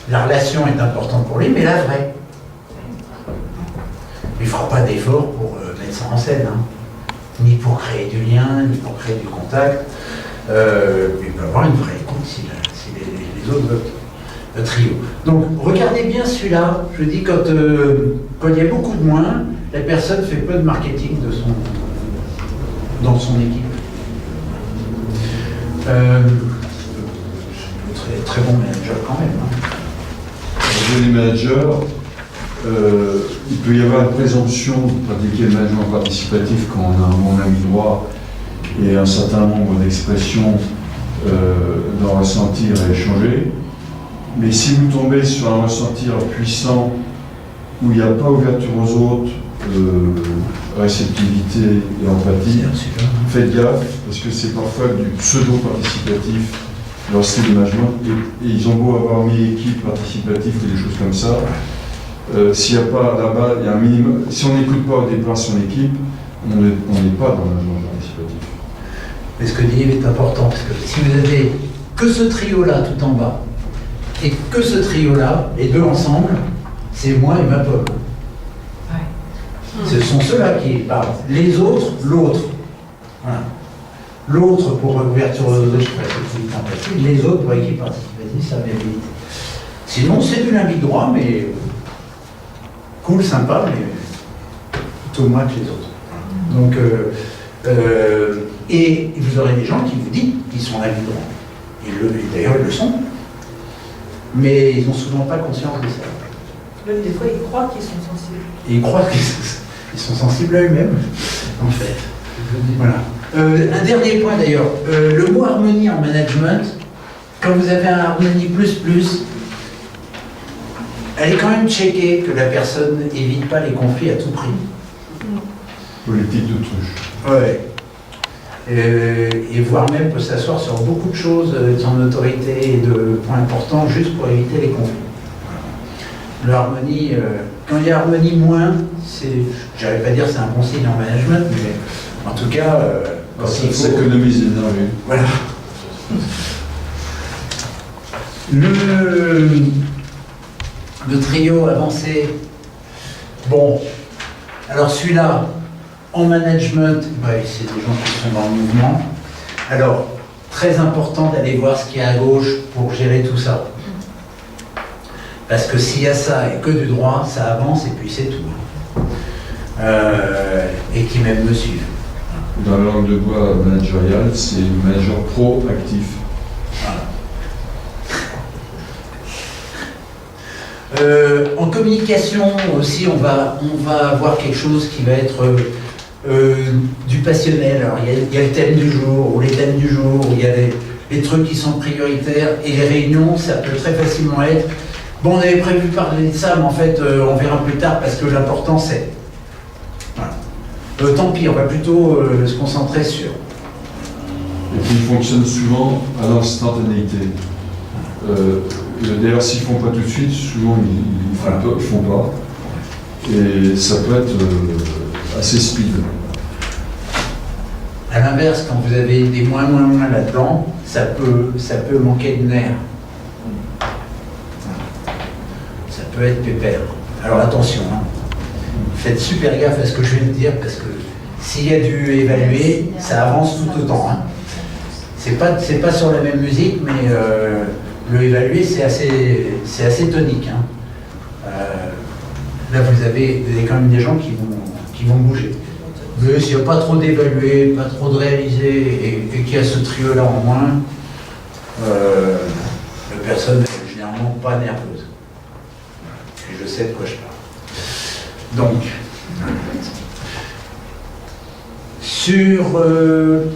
la relation est importante pour lui, mais la vraie. Il ne fera pas d'effort pour mettre ça en scène. Hein. Ni pour créer du lien, ni pour créer du contact. Il peut avoir une vraie écoute si les autres veulent. Le trio. Donc, regardez bien celui-là. Je dis, quand il y a beaucoup de moins, la personne fait peu de marketing dans son équipe. Très bon manager quand même. Hein. J'ai des managers il peut y avoir une présomption de pratiquer le management participatif quand on a un bon ami droit et un certain nombre d'expressions d'en ressentir et échanger. Mais si vous tombez sur un ressentir puissant où il n'y a pas ouverture aux autres, réceptivité et empathie, faites gaffe, parce que c'est parfois du pseudo-participatif, leur style de management, et ils ont beau avoir mis équipe participative ou des choses comme ça, s'il n'y a pas là-bas, il y a un minimum, si on n'écoute pas au départ son équipe, on n'est pas dans le management participatif. Mais ce que dit Yves est important, parce que si vous avez que ce trio-là tout en bas, et que ce trio-là, les deux ensemble, c'est moi et ma pomme. Ce sont ceux-là qui parlent. Les autres, l'autre. Voilà. L'autre pour ouverture aux autres, les autres pour équipe participative, ça mérite. Sinon, c'est du lundi droit, mais cool, sympa, mais plutôt moins que les autres. Donc, et vous aurez des gens qui vous disent qu'ils sont lundi droit. Et d'ailleurs, ils le sont. Mais ils n'ont souvent pas conscience de ça. Même des fois, ils croient qu'ils sont sensibles. Et ils croient qu'ils sont sensibles à eux-mêmes, en fait. Voilà. Un dernier point d'ailleurs, le mot harmonie en management, quand vous avez un harmonie plus, allez quand même checker que la personne n'évite pas les conflits à tout prix. Politique d'autruche. Ouais. Et voire même peut s'asseoir sur beaucoup de choses de son autorité et de points importants juste pour éviter les conflits. L'harmonie, quand il y a harmonie moins, j'arrive pas à dire c'est un bon signe en management, mais en tout cas, quand il faut s'économise l'énergie. Voilà. Le trio avancé. Bon, alors celui-là, en management, c'est des gens qui sont dans le mouvement. Alors, très important d'aller voir ce qu'il y a à gauche pour gérer tout ça. Parce que s'il y a ça et que du droit, ça avance et puis c'est tout. Et qui même me suivent. Dans la langue de bois managériale, c'est manager proactif. Voilà. En communication aussi, on va avoir quelque chose qui va être du passionnel. Alors, il y a le thème du jour, ou les thèmes du jour, il y a les trucs qui sont prioritaires, et les réunions, ça peut très facilement être bon, on avait prévu de parler de ça, mais en fait, on verra plus tard parce que l'important c'est. Voilà. Tant pis, on va plutôt se concentrer sur. Et puis ils fonctionnent souvent à l'instantanéité. D'ailleurs, s'ils ne font pas tout de suite, souvent ils ne font pas. Et ça peut être assez speed. À l'inverse, quand vous avez des moins là-dedans, ça peut manquer de nerfs. Ça peut être pépère. Alors attention, hein. Faites super gaffe à ce que je viens de dire, parce que s'il y a du évaluer, ça avance tout autant. Hein. C'est pas sur la même musique, mais le évaluer, c'est assez tonique. Hein. Là, vous avez quand même des gens qui vont bouger. Mais s'il n'y a pas trop d'évaluer, pas trop de réaliser, et qu'il y a ce trio-là en moins, la personne n'est généralement pas nerveuse. Et je sais de quoi je parle. Donc, sur le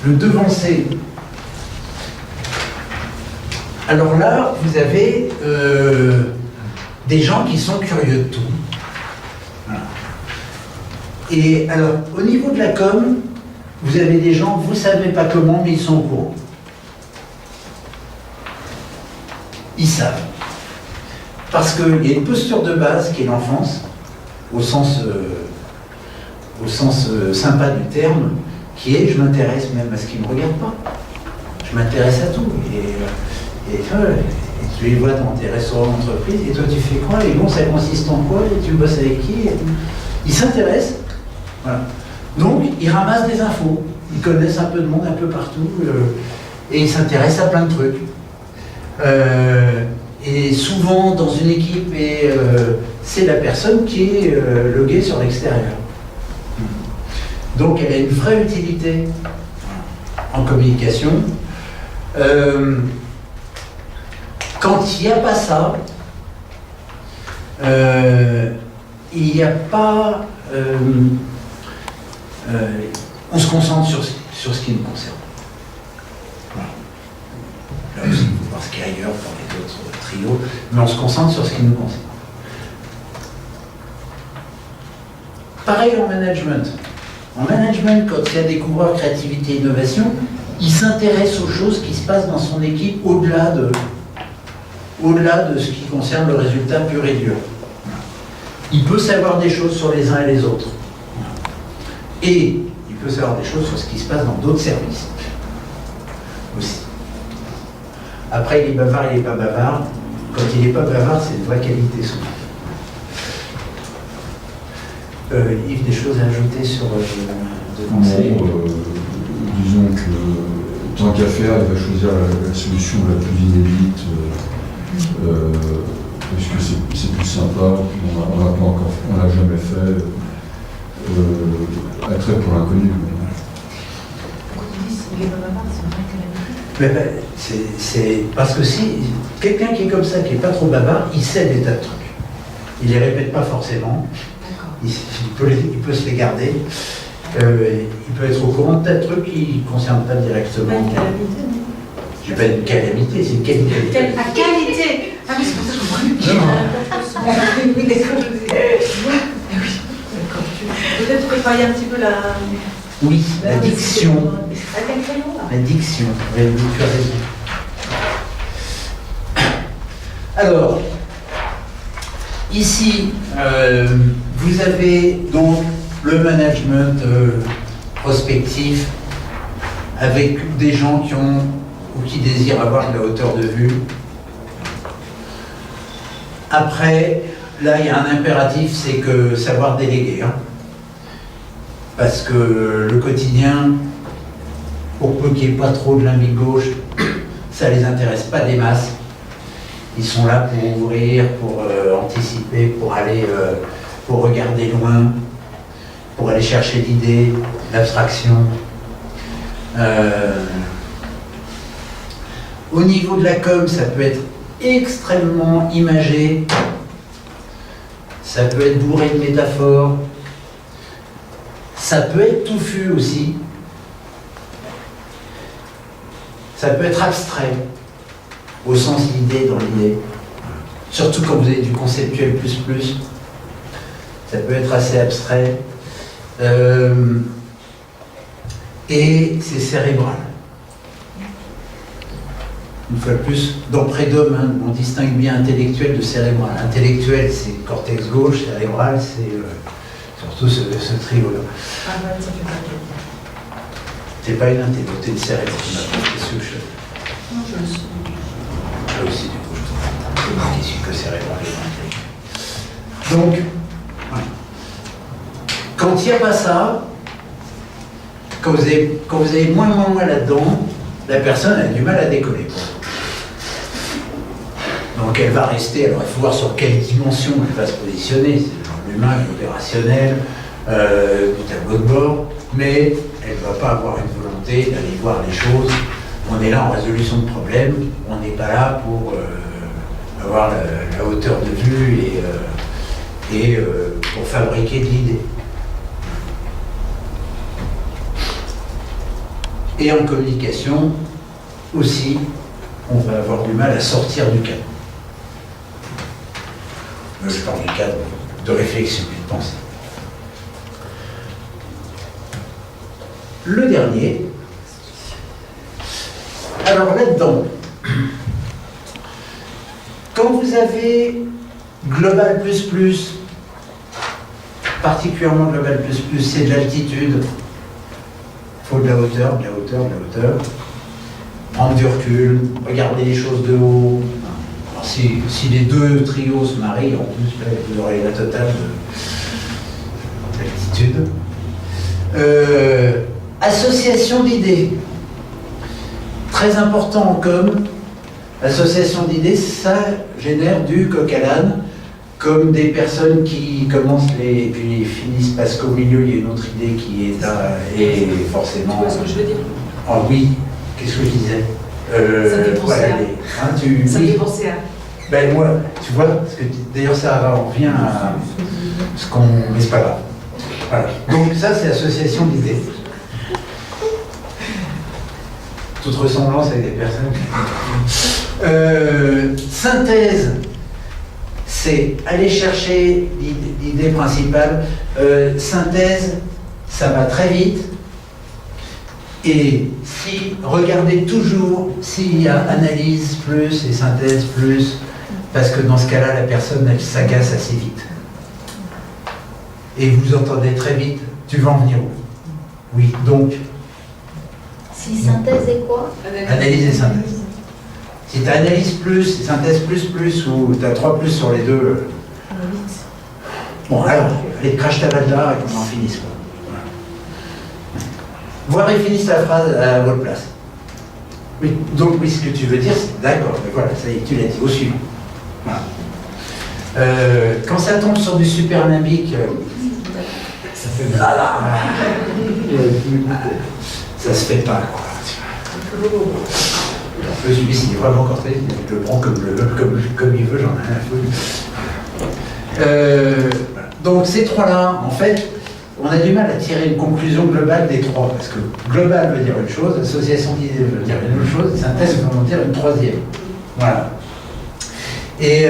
devancé, alors là, vous avez des gens qui sont curieux de tout. Voilà. Et alors, au niveau de la com, vous avez des gens, vous ne savez pas comment, mais ils sont au courant. Ils savent. Parce qu'il y a une posture de base qui est l'enfance, au sens sympa du terme, qui est je m'intéresse même à ce qui ne me regarde pas. Je m'intéresse à tout. Et tu les vois dans tes restaurants d'entreprise, et toi tu fais quoi? Et bon, ça consiste en quoi? Et tu bosses avec qui? Ils s'intéressent. Voilà. Donc, ils ramassent des infos. Ils connaissent un peu de monde un peu partout. Et ils s'intéressent à plein de trucs. Et souvent, dans une équipe, c'est la personne qui est loguée sur l'extérieur. Donc, elle a une vraie utilité en communication. Quand il n'y a pas ça, il n'y a pas... on se concentre sur ce qui nous concerne. Voilà. Là aussi, il faut voir ce qu'il y a ailleurs dans les autres trios, mais on se concentre sur ce qui nous concerne. Pareil en management. En management, quand il y a des couvreurs créativité et innovation, il s'intéresse aux choses qui se passent dans son équipe au-delà de ce qui concerne le résultat pur et dur. Il peut savoir des choses sur les uns et les autres. Et il peut savoir des choses sur ce qui se passe dans d'autres services aussi. Après, il est bavard, il n'est pas bavard. Quand il n'est pas bavard, c'est une vraie qualité souvent. Yves, des choses à ajouter sur de conseils? Disons que tant qu'à faire, il va choisir la solution la plus inédite, parce que c'est plus sympa, puis on l'a jamais fait. Attrait pour l'inconnu. Pourquoi tu dis qu'il est pas bavard, c'est une vraie calamité? C'est parce que si quelqu'un qui est comme ça, qui n'est pas trop bavard, il sait des tas de trucs. Il les répète pas forcément. Il peut se les garder. Il peut être au courant de tas de trucs qui ne concernent pas directement. Pas une calamité, non? Je n'ai pas une calamité, c'est une qualité. À qualité. Ah, mais c'est pour ça que je comprends plus. Oui, d'accord, je dis. Peut-être préparer un petit peu la... Oui, la diction. Avec un crayon, là. La diction, oui, tu as raison. Alors, ici, vous avez donc le management prospectif avec des gens qui ont ou qui désirent avoir de la hauteur de vue. Après, là, il y a un impératif, c'est que savoir déléguer. Hein. Parce que le quotidien, pour peu qu'il n'y ait pas trop de limbique gauche, ça ne les intéresse pas des masses. Ils sont là pour ouvrir, pour anticiper, pour aller, pour regarder loin, pour aller chercher l'idée, l'abstraction. Au niveau de la com, ça peut être extrêmement imagé, ça peut être bourré de métaphores, ça peut être touffu aussi, ça peut être abstrait, au sens l'idée dans l'idée, surtout quand vous avez du conceptuel plus, ça peut être assez abstrait, et c'est cérébral. Une fois de plus, dans Prédom, hein, on distingue bien intellectuel de cérébral. Intellectuel, c'est cortex gauche, cérébral, c'est surtout ce trio-là. Ah ouais, ça fait pas bien. C'est pas une intellectualité de cérébral. Qu'est-ce que je... Non, je le suis. Là aussi, du coup, je trouve issu que cérébral et intellectuel. Donc, voilà. Quand il n'y a pas ça, quand vous avez moins là-dedans, la personne a du mal à décoller. Donc elle va rester, alors il faut voir sur quelle dimension elle va se positionner, c'est l'humain, l'opérationnel, du tableau de bord, mais elle ne va pas avoir une volonté d'aller voir les choses. On est là en résolution de problèmes, on n'est pas là pour avoir la hauteur de vue et pour fabriquer de l'idée. Et en communication aussi, on va avoir du mal à sortir du cadre. Je parle du cadre de réflexion et de pensée. Le dernier, alors là-dedans, quand vous avez Global plus, particulièrement Global plus, c'est de l'altitude. Il faut de la hauteur. Prendre du recul, regarder les choses de haut. Alors si les deux trios se marient, en plus, là, vous aurez la totale d'altitude. Association d'idées. Très important en com. Association d'idées, ça génère du coq à l'âne, comme des personnes qui commencent et puis finissent parce qu'au milieu il y a une autre idée qui est là et forcément. Tu vois ce que je veux dire? Ah oui, qu'est-ce que je disais Ça me fait penser à. Ça me fait penser à. Ben moi, tu vois, parce que d'ailleurs ça revient à ce qu'on... Mais c'est pas grave. Voilà. Donc ça c'est association d'idées. Toute ressemblance avec des personnes. Synthèse, c'est aller chercher l'idée principale. Synthèse, ça va très vite. Et si, regardez toujours s'il y a analyse plus et synthèse plus, parce que dans ce cas-là, la personne, elle s'agace assez vite. Et vous entendez très vite, tu vas en venir où? Oui, donc... Si synthèse et quoi? Analyse et synthèse. Si tu as analyse plus, synthèse plus, ou tu as 3 plus sur les deux... Bon, alors, allez, crache ta balle là et qu'on en finisse. Quoi. Voir et finisse la phrase à votre place. Oui, donc, oui, ce que tu veux dire, c'est d'accord, mais voilà, ça y est, tu l'as dit, au suivant. Voilà. Quand ça tombe sur du supernambique, ça fait mal. Ça se fait pas, quoi. Celui-ci est vraiment corté, je le prends comme il veut, j'en ai rien à foutre. Donc, ces trois-là, en fait, on a du mal à tirer une conclusion globale des trois, parce que global veut dire une chose, association d'idées veut dire une autre chose, synthèse veut dire une troisième. Voilà. Et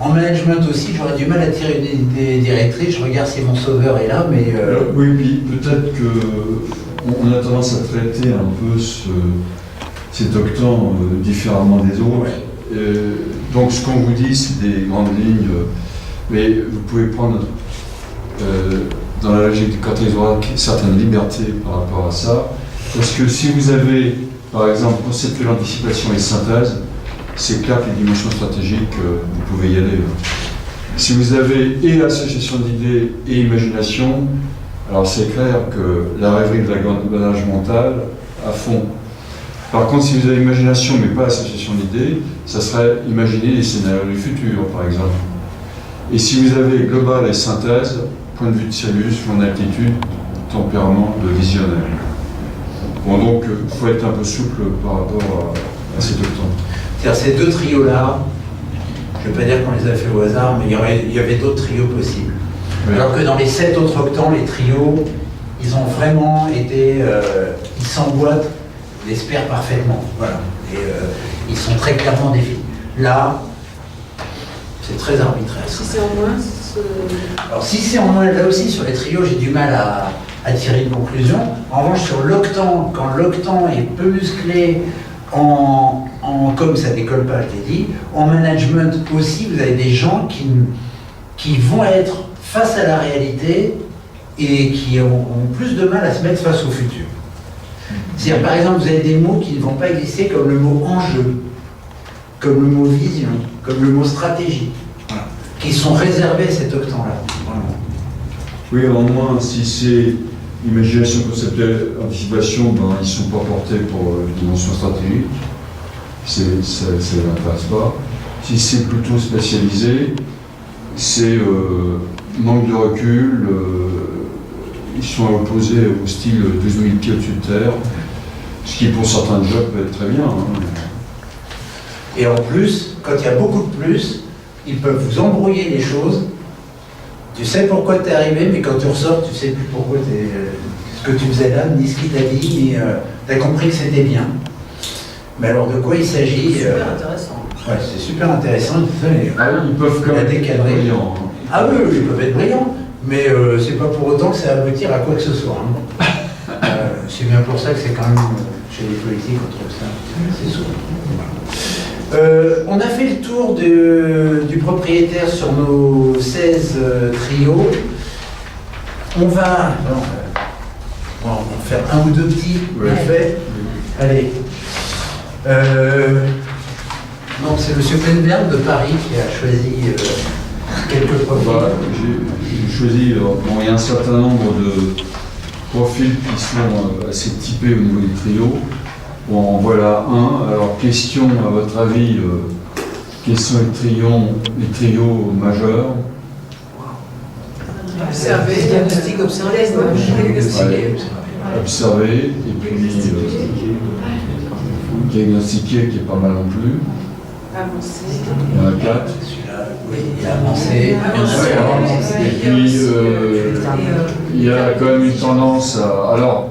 en management aussi, j'aurais du mal à tirer une idée directrice. Je regarde si mon sauveur est là, mais... Oui, puis peut-être qu'on a tendance à traiter un peu cet octant différemment des autres. Ouais. Donc ce qu'on vous dit, c'est des grandes lignes, mais vous pouvez prendre... dans la logique du cartésien, certaines libertés par rapport à ça. Parce que si vous avez, par exemple, conceptuelle anticipation et synthèse, c'est clair que les dimensions stratégiques, vous pouvez y aller. Si vous avez et association d'idées et imagination, alors c'est clair que la rêverie de l'engrenage mental, à fond. Par contre, si vous avez imagination mais pas association d'idées, ça serait imaginer les scénarios du futur, par exemple. Et si vous avez global et synthèse, point de vue de Célus, mon aptitude, tempérament de visionnaire. Bon, donc, il faut être un peu souple par rapport à ces deux temps. C'est-à-dire ces deux trios-là, je ne veux pas dire qu'on les a fait au hasard, mais il y avait d'autres trios possibles. Oui. Alors que dans les 7 autres octans, les trios, ils ont vraiment été... ils s'emboîtent, j'espère, parfaitement. Voilà. Et ils sont très clairement définis. Là, c'est très arbitraire. Si c'est en moins, alors si c'est en moins, là aussi sur les trios, j'ai du mal à tirer une conclusion. En revanche, sur l'octan, quand l'octan est peu musclé, comme ça décolle pas, je l'ai dit, en management aussi, vous avez des gens qui vont être face à la réalité et qui ont plus de mal à se mettre face au futur. C'est-à-dire, par exemple, vous avez des mots qui ne vont pas exister comme le mot enjeu, comme le mot vision, comme le mot stratégie, voilà, qui sont réservés à cet octant-là. Oui, en moins, si c'est imagination conceptuelle, anticipation, ben, ils ne sont pas portés pour une dimension stratégique, ça ne m'intéresse pas. Si c'est plutôt spécialisé, c'est manque de recul, ils sont opposés au style 12 000 pieds au-dessus de terre, ce qui pour certains jobs peut être très bien. Hein. Et en plus, quand il y a beaucoup de plus, ils peuvent vous embrouiller les choses. Tu sais pourquoi tu es arrivé, mais quand tu ressors, tu sais plus pourquoi ce que tu faisais là, ni ce qu'il t'a dit, ni tu as compris que c'était bien. Mais alors de quoi il s'agit? C'est super intéressant. Ouais, c'est super intéressant. Ils peuvent quand même être brillants. Ah oui, ils peuvent être brillants, mais c'est pas pour autant que ça aboutir à quoi que ce soit. Hein. C'est bien pour ça que c'est quand même, chez les politiques, on trouve ça, c'est souvent. Voilà. On a fait le tour du propriétaire sur nos 16 trios. On va en faire un ou deux petits, fait. Allez. Donc c'est M. Penberg de Paris qui a choisi quelques profils. Voilà, j'ai choisi, il y a un certain nombre de profils qui sont assez typés au niveau du trio. Bon, voilà un. Alors, question, à votre avis, quels sont les trios majeurs? Observer, diagnostic, observer. Observer, et puis diagnostiquer, qui est pas mal non plus. Avancé. Il y en a 4. Celui-là, oui, il a avancé. Et puis, il y a quand même une tendance à... Alors,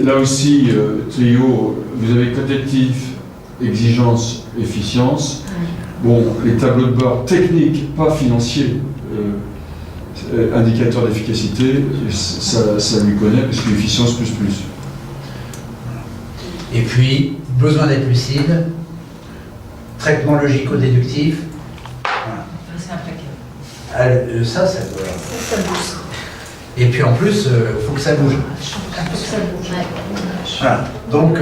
là aussi, trio, vous avez quantitatif, exigence, efficience. Bon, les tableaux de bord techniques, pas financiers, indicateurs d'efficacité, ça lui connaît, parce que l'efficience plus. Et puis, besoin d'être lucide, traitement logico-déductif. Voilà. C'est impeccable. Ça doit. Ça bouge. Et puis en plus, il faut que ça bouge. Ça bouge. Voilà. Donc,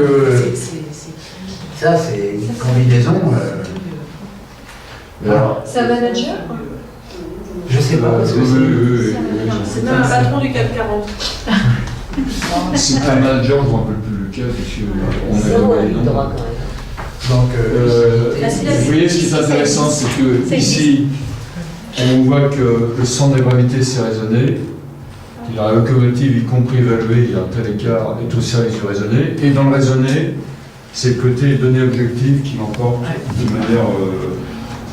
ça, c'est une combinaison. Alors, C'est un manager? Je sais pas, parce que oui. C'est un patron du CAC 40. C'est un manager, je ne me rappelle plus lequel, parce qu'on est les noms. donc, Vous voyez, ce qui est intéressant, c'est que ici, on voit que le centre de gravité s'est raisonné, la locomotive, y compris évaluée, il y a un tel écart, est au service du raisonné, et dans le raisonné, c'est le côté données objectives qui l'emporte de manière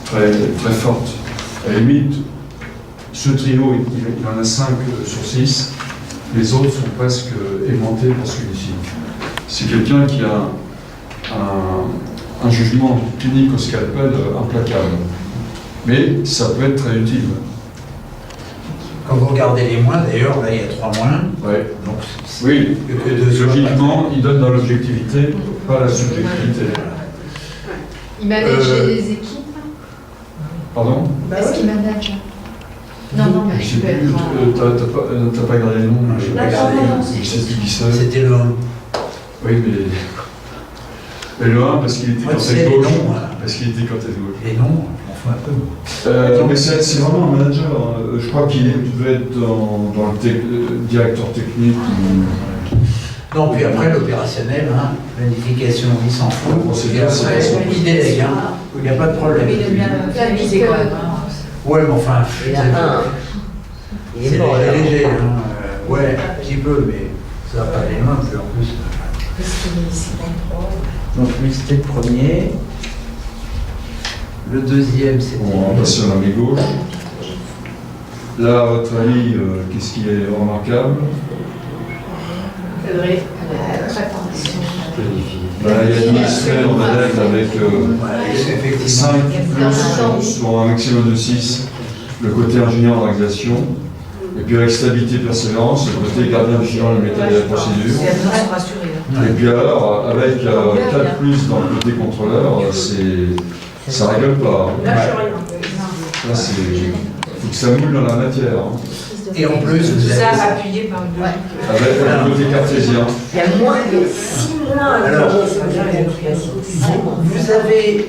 très forte. À la limite, ce trio, il en a 5 sur 6, les autres sont presque aimantés par celui-ci. C'est quelqu'un qui a un jugement clinique au scalpel implacable. Mais ça peut être très utile. quand vous regardez les moins, d'ailleurs, là, il y a 3 moins. Ouais. Donc, Oui, que deux logiquement, il donne dans l'objectivité, pas la subjectivité. Il manage les équipes? Pardon? Est-ce qu'il manage? Non, mais Je sais il peut plus, être... t'as pas regardé le nom, Non, j'ai pas regardé. je sais plus qui c'est. C'était le 1. Oui, mais le 1 parce qu'il était quand c'est à les gauche. noms, voilà. Parce qu'il était quand à gauche. Les noms, on fout un peu. Mais c'est vraiment un manager. Hein. Je crois qu'il devait être dans le directeur technique. Non, puis après l'opérationnel, hein, planification, il s'en fout. Bon, c'est Et bien, après, c'est il délègue, hein. Il n'y a pas de problème. Il aime bien planifier quand même. Ouais, mais enfin, Il y a un. Il c'est est mort là. léger, hein. Ouais, un petit peu, mais ça va pas aller loin, plus en plus. Donc lui, c'était le premier. Le deuxième, c'était... On va sur la main gauche. Là, à votre avis, qu'est-ce qui est remarquable? Il a administré en manette avec effectivement. 5 plus sur un maximum de 6, le côté ingénieur d'organisation, et puis avec stabilité persévérance, le côté gardien vigilant de la méthode et de la procédure. Et puis alors, avec 4 plus dans le côté contrôleur, ça rigole pas. Hein. Là, faut que ça moule dans la matière. Hein. Et en plus, vous Ça avez... appuyé par le logique. Avec le côté cartésien. Il y a moins de 6 mois. Alors,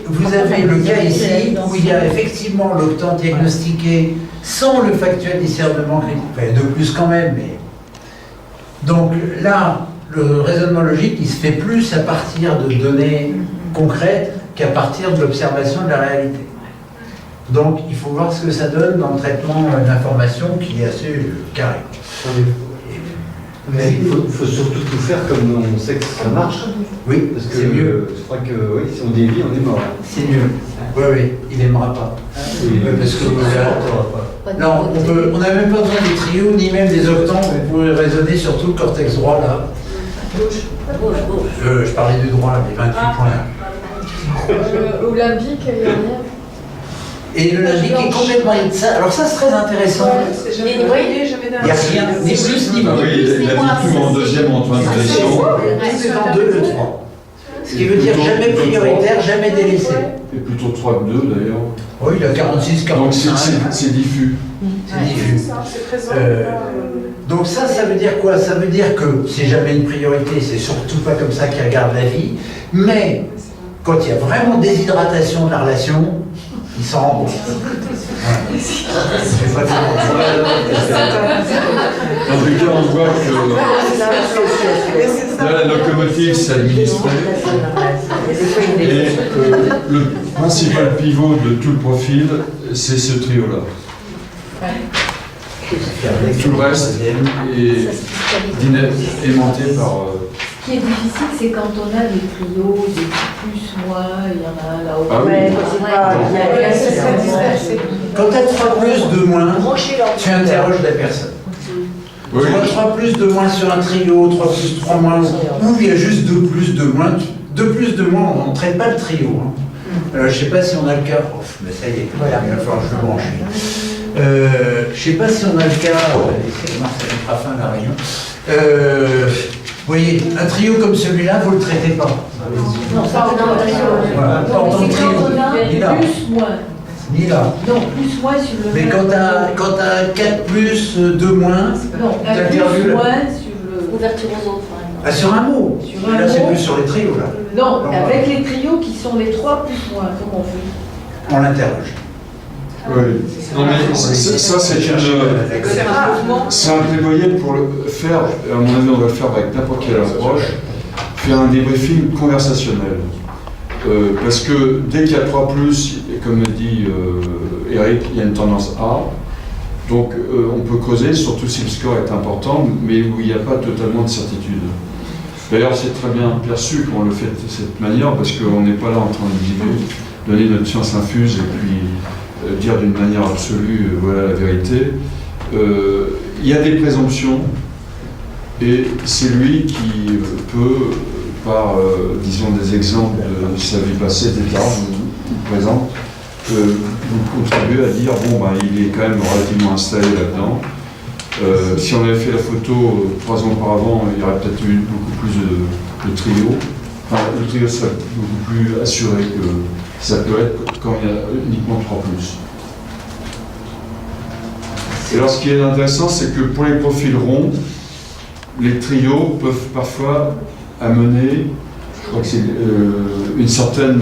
vous avez le cas ici où il y a effectivement l'octant diagnostiqué sans le factuel discernement critique, enfin, de plus quand même, mais... Donc là, le raisonnement logique, il se fait plus à partir de données concrètes qu'à partir de l'observation de la réalité. Donc il faut voir ce que ça donne dans le traitement d'information qui est assez carré. Mais il faut surtout tout faire comme on sait que ça marche. Oui, Parce que c'est mieux. je crois que oui, si on dévie, on est mort. C'est mieux. Oui, oui, il n'aimera pas. Oui, Parce que non, on n'a même pas besoin des trios, ni même des octants. Vous pouvez raisonner sur tout le cortex droit là. Je parlais du droit, les 28 points. Olympique, il y a rien. Et le limbique est complètement... Alors ça, c'est très intéressant. C'est jamais Il n'y a rien, ni plus ni Ah moins. oui, il a dit tout en deuxième en troisième position. C'est en 2, le 3. Ce qui veut dire jamais prioritaire, jamais délaissé. Et plutôt 3 que 2 d'ailleurs. Oui, il a 46, Donc 45. c'est diffus. C'est diffus. C'est très Donc ça veut dire quoi? Ça veut dire que c'est jamais une priorité, c'est surtout pas comme ça qu'il regarde la vie. Mais quand il y a vraiment déshydratation de la relation, il s'en rend compte. Ouais. C'est pas En tout cas, on voit que là, la locomotive s'est administrée et le principal pivot de tout le profil, c'est ce trio-là. Tout le reste est aimanté par Ce qui est difficile, c'est quand on a des trios, des plus, moins, il y en a un là-haut. Ah oui. Ouais, c'est pas. c'est très dispersé. Quand tu as 3 plus, 2 moins, tu interroges la personne. Oui. 3 plus, 2 moins sur un trio, 3 plus, 3 moins, ou il y a juste 2 plus, 2 moins. 2 plus, 2 moins, on ne traite pas le trio. Hein. Je ne sais pas si on a le cas. Oh, mais ça y est, voilà, il va falloir que je le branche. Je ne sais pas si on a le cas. Marcel fera fin à la réunion. Vous voyez, un trio comme celui-là, vous ne le traitez pas. Non, ça, on a un trio. Voilà, pas en tant que C'est trio. quand on a Ni là. plus, moins. Ni là. Non, plus, moins sur le. Mais même- quand tu as 4 plus, 2 moins, Non, t'as un perdu plus, le- moins sur le. Ouverture aux autres, par exemple. ah, sur un mot. Sur un Là, c'est mot. plus sur les trios, là. Non, Non, avec les trios qui sont les 3 plus, moins, comment on fait? On l'interroge. Oui. Non, mais ça, c'est c'est un plaidoyer pour le faire, à mon avis, on va le faire avec n'importe quelle approche, faire un débriefing conversationnel. Parce que dès qu'il y a 3+, comme le dit Eric, il y a une tendance A. Donc on peut creuser, surtout si le score est important, mais où il n'y a pas totalement de certitude. D'ailleurs, c'est très bien perçu qu'on le fait de cette manière, parce qu'on n'est pas là en train de diviser, donner notre science infuse et puis dire d'une manière absolue, voilà la vérité. Il y a des présomptions, et c'est lui qui peut, par, disons, des exemples de sa vie passée, etc., ou présente, vous contribuer à dire, bon, ben, il est quand même relativement installé là-dedans. Si on avait fait la photo 3 ans auparavant, il y aurait peut-être eu beaucoup plus de trio. Enfin, le trio serait beaucoup plus assuré que ça peut être quand il y a uniquement 3+. Et alors, ce qui est intéressant, c'est que pour les profils ronds, les trios peuvent parfois amener, je crois que c'est une certaine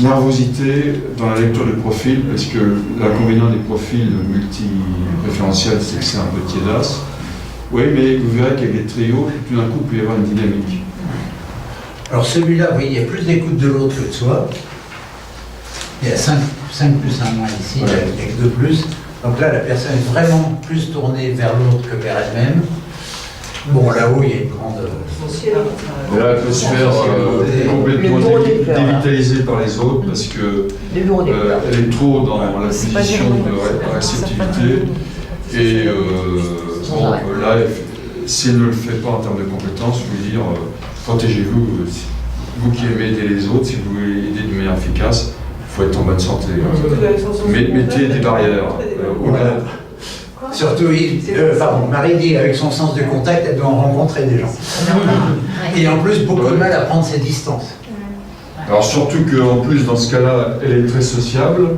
nervosité dans la lecture du profil, parce que l'inconvénient des profils multi-préférentiels, c'est que c'est un peu tiédasse. Oui, mais vous verrez qu'avec les trios, tout d'un coup, il peut y avoir une dynamique. Alors celui-là, oui, il y a plus d'écoute de l'autre que de soi. Il y a 5 plus 1 moins ici, Ouais. avec 2 plus. Donc là, la personne est vraiment plus tournée vers l'autre que vers elle-même. Bon, là-haut, il y a une grande... Et là, elle peut se faire complètement dévitaliser par les autres, parce que Le bureau des pleurs. elle est trop dans la position de réceptivité. Et bon, là, si elle ne le fait pas en termes de compétences, je veux dire, protégez-vous. Vous qui aimez aider les autres, si vous voulez aider de manière efficace, il faut être en bonne santé. Mettez des barrières. Au-delà. Surtout, Marie dit, avec son sens du contact, elle doit en rencontrer des gens. Et en plus, beaucoup de mal à prendre ses distances. Alors surtout qu'en plus, dans ce cas-là, elle est très sociable,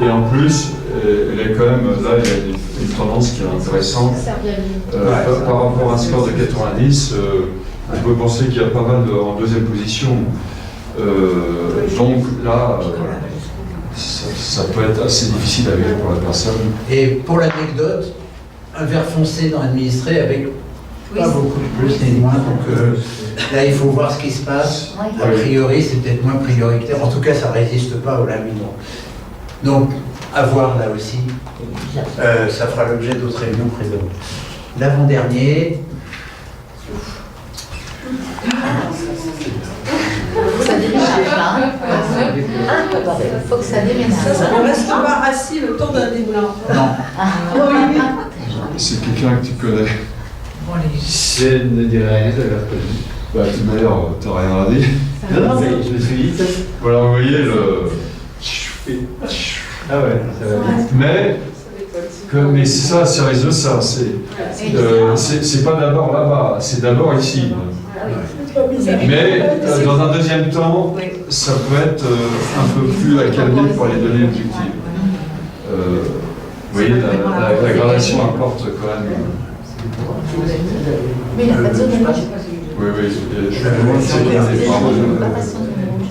et en plus, elle est quand même, là, il y a une tendance qui est intéressante. Par rapport à un score de 90, on peut penser qu'il y a pas mal en deuxième position. Donc là, ça peut être assez difficile à vivre pour la personne. Et pour l'anecdote, un vert foncé dans l'administré avec pas beaucoup de plus ni de moins. Donc là, il faut voir ce qui se passe. A priori, c'est peut-être moins prioritaire. En tout cas, ça ne résiste pas au laminement. Donc, à voir là aussi. Ça fera l'objet d'autres réunions prévues. L'avant-dernier. Ça déménage, hein. Faut que ça déménage. On ne reste pas assis le temps d'un débat. Non. C'est quelqu'un que tu connais. Je ne dirais rien, j'avais reconnu. Bah, de toute manière, t'as rien à dire. Non, mais je me suis dit ça. Voilà, vous voyez le. Ah ouais, ça va bien. Mais ça, c'est réseau, ça. C'est pas d'abord là-bas, c'est d'abord ici. Mais dans un deuxième temps, ça peut être un peu plus accalmé pour les données objectives. Vous voyez, la gradation importe quand même. Mais il n'a pas de zone rouge. Oui, je suis loin de ces derniers points.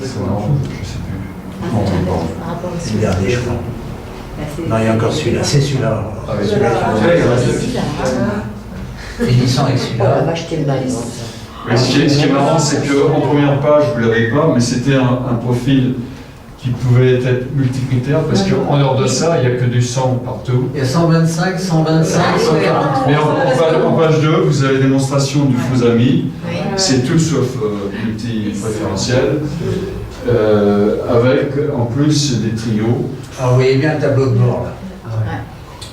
C'est marrant, je sais plus. C'est le dernier, je crois. Non, il y a encore celui-là. C'est celui-là. Finissant avec celui-là. On va acheter le maillot. Mais ce qui est marrant, c'est qu'en première page, vous ne l'avez pas, mais c'était un profil qui pouvaient être multicritères, parce qu'en dehors de ça, il n'y a que du 100 partout. Il y a 125, 125, 143. Mais en page 2, vous avez démonstration du faux ami. C'est tout sauf multi-préférentiel. Avec en plus des trios. Ah, vous voyez bien le tableau de bord là.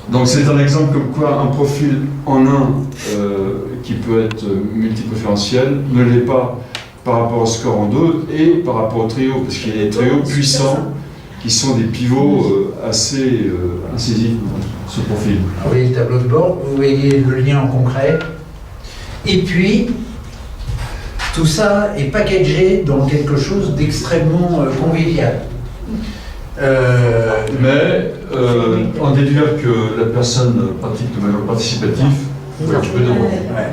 Donc c'est un exemple comme quoi un profil en un qui peut être multi-préférentiel ne l'est pas par rapport au score en deux et par rapport au trio, parce qu'il y a des trios puissants qui sont des pivots assez incisifs dans ce profil. Vous voyez le tableau de bord, vous voyez le lien en concret. Et puis, tout ça est packagé dans quelque chose d'extrêmement convivial. Mais en déduire que la personne pratique de manière participative, tu peux demander. Ouais.